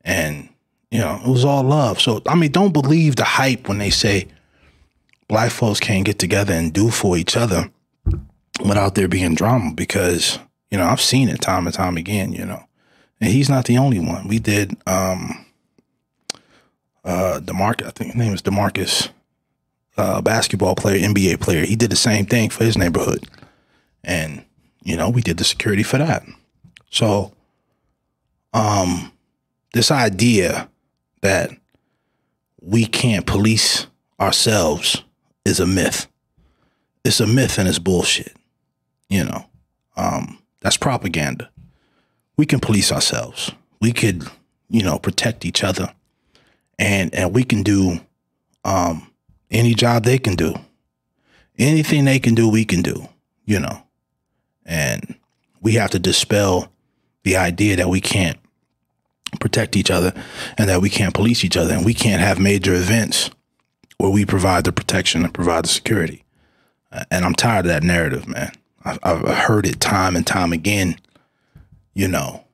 And, you know, it was all love. So, I mean, don't believe the hype when they say black folks can't get together and do for each other without there being drama, because, you know, I've seen it time and time again, you know, and he's not the only one. We did, DeMarcus, I think his name is DeMarcus, basketball player, NBA player. He did the same thing for his neighborhood. And, you know, we did the security for that. So, this idea that we can't police ourselves is a myth. It's a myth and it's bullshit. You know, that's propaganda. We can police ourselves. We could, you know, protect each other, and we can do, any job they can do. Anything they can do, we can do, you know, and we have to dispel the idea that we can't protect each other and that we can't police each other and we can't have major events where we provide the protection and provide the security. And I'm tired of that narrative, man. I've heard it time and time again. You know,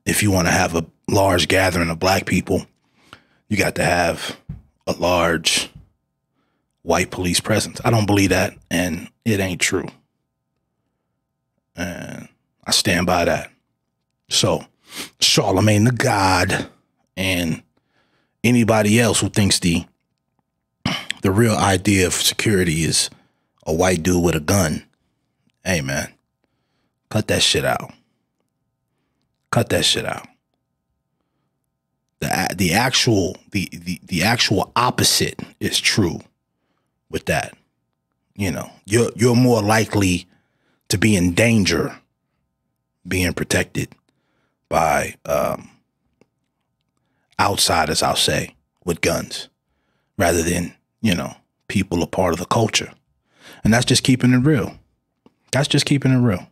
if you want to have a large gathering of black people, you got to have a large white police presence. I don't believe that, and it ain't true. And I stand by that. So Charlemagne the God and anybody else who thinks the real idea of security is a white dude with a gun, hey man, cut that shit out. Cut that shit out. The actual opposite is true with that. You know, you're more likely to be in danger being protected by outsiders, I'll say, with guns, rather than, you know, people a part of the culture. And that's just keeping it real. That's just keeping it real.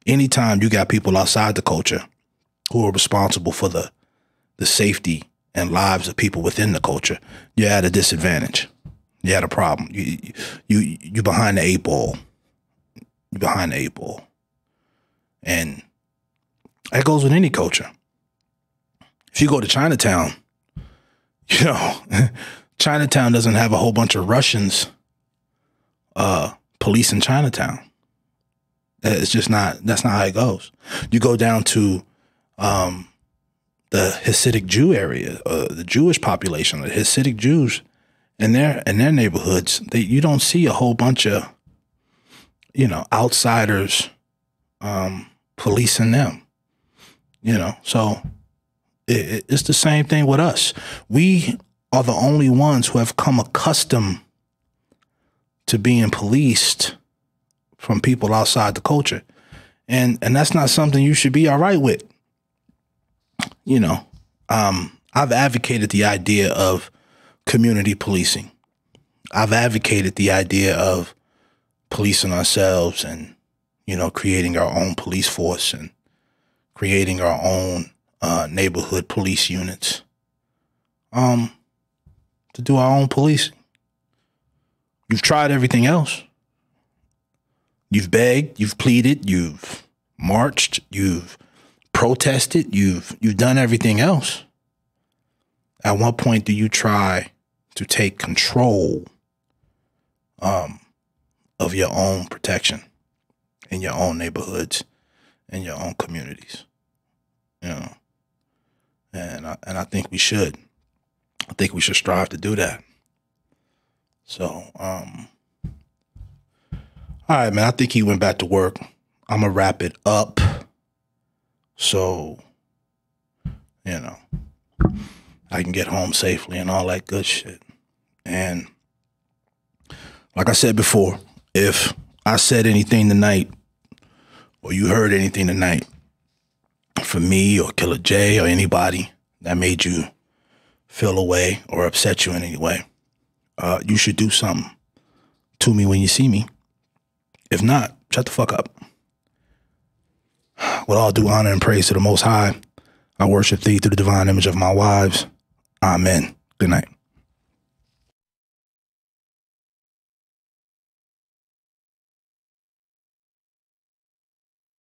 Anytime you got people outside the culture who are responsible for the safety and lives of people within the culture, you're at a disadvantage. You're at a problem. You behind the eight ball. You're behind the eight ball. And that goes with any culture. If you go to Chinatown, you know, Chinatown doesn't have a whole bunch of Russians policing Chinatown. It's just not, that's not how it goes. You go down to the Hasidic Jew area, the Jewish population, the Hasidic Jews in their neighborhoods, you don't see a whole bunch of, you know, outsiders policing them. You know, so it's the same thing with us. We are the only ones who have come accustomed to being policed from people outside the culture. And that's not something you should be all right with. You know, I've advocated the idea of community policing. I've advocated the idea of policing ourselves and, you know, creating our own police force and creating our own neighborhood police units to do our own policing. You've tried everything else. You've begged, you've pleaded, you've marched, you've protested, you've done everything else. At what point do you try to take control of your own protection in your own neighborhoods, in your own communities, you know. And I think we should. I think we should strive to do that. So, all right, man, I think he went back to work. I'm going to wrap it up. So, you know, I can get home safely and all that good shit. And like I said before, if I said anything tonight or you heard anything tonight from me or Killa Jay or anybody that made you feel away or upset you in any way, you should do something to me when you see me. If not, shut the fuck up. With all due honor and praise to the Most High, I worship thee through the divine image of my wives. Amen. Good night.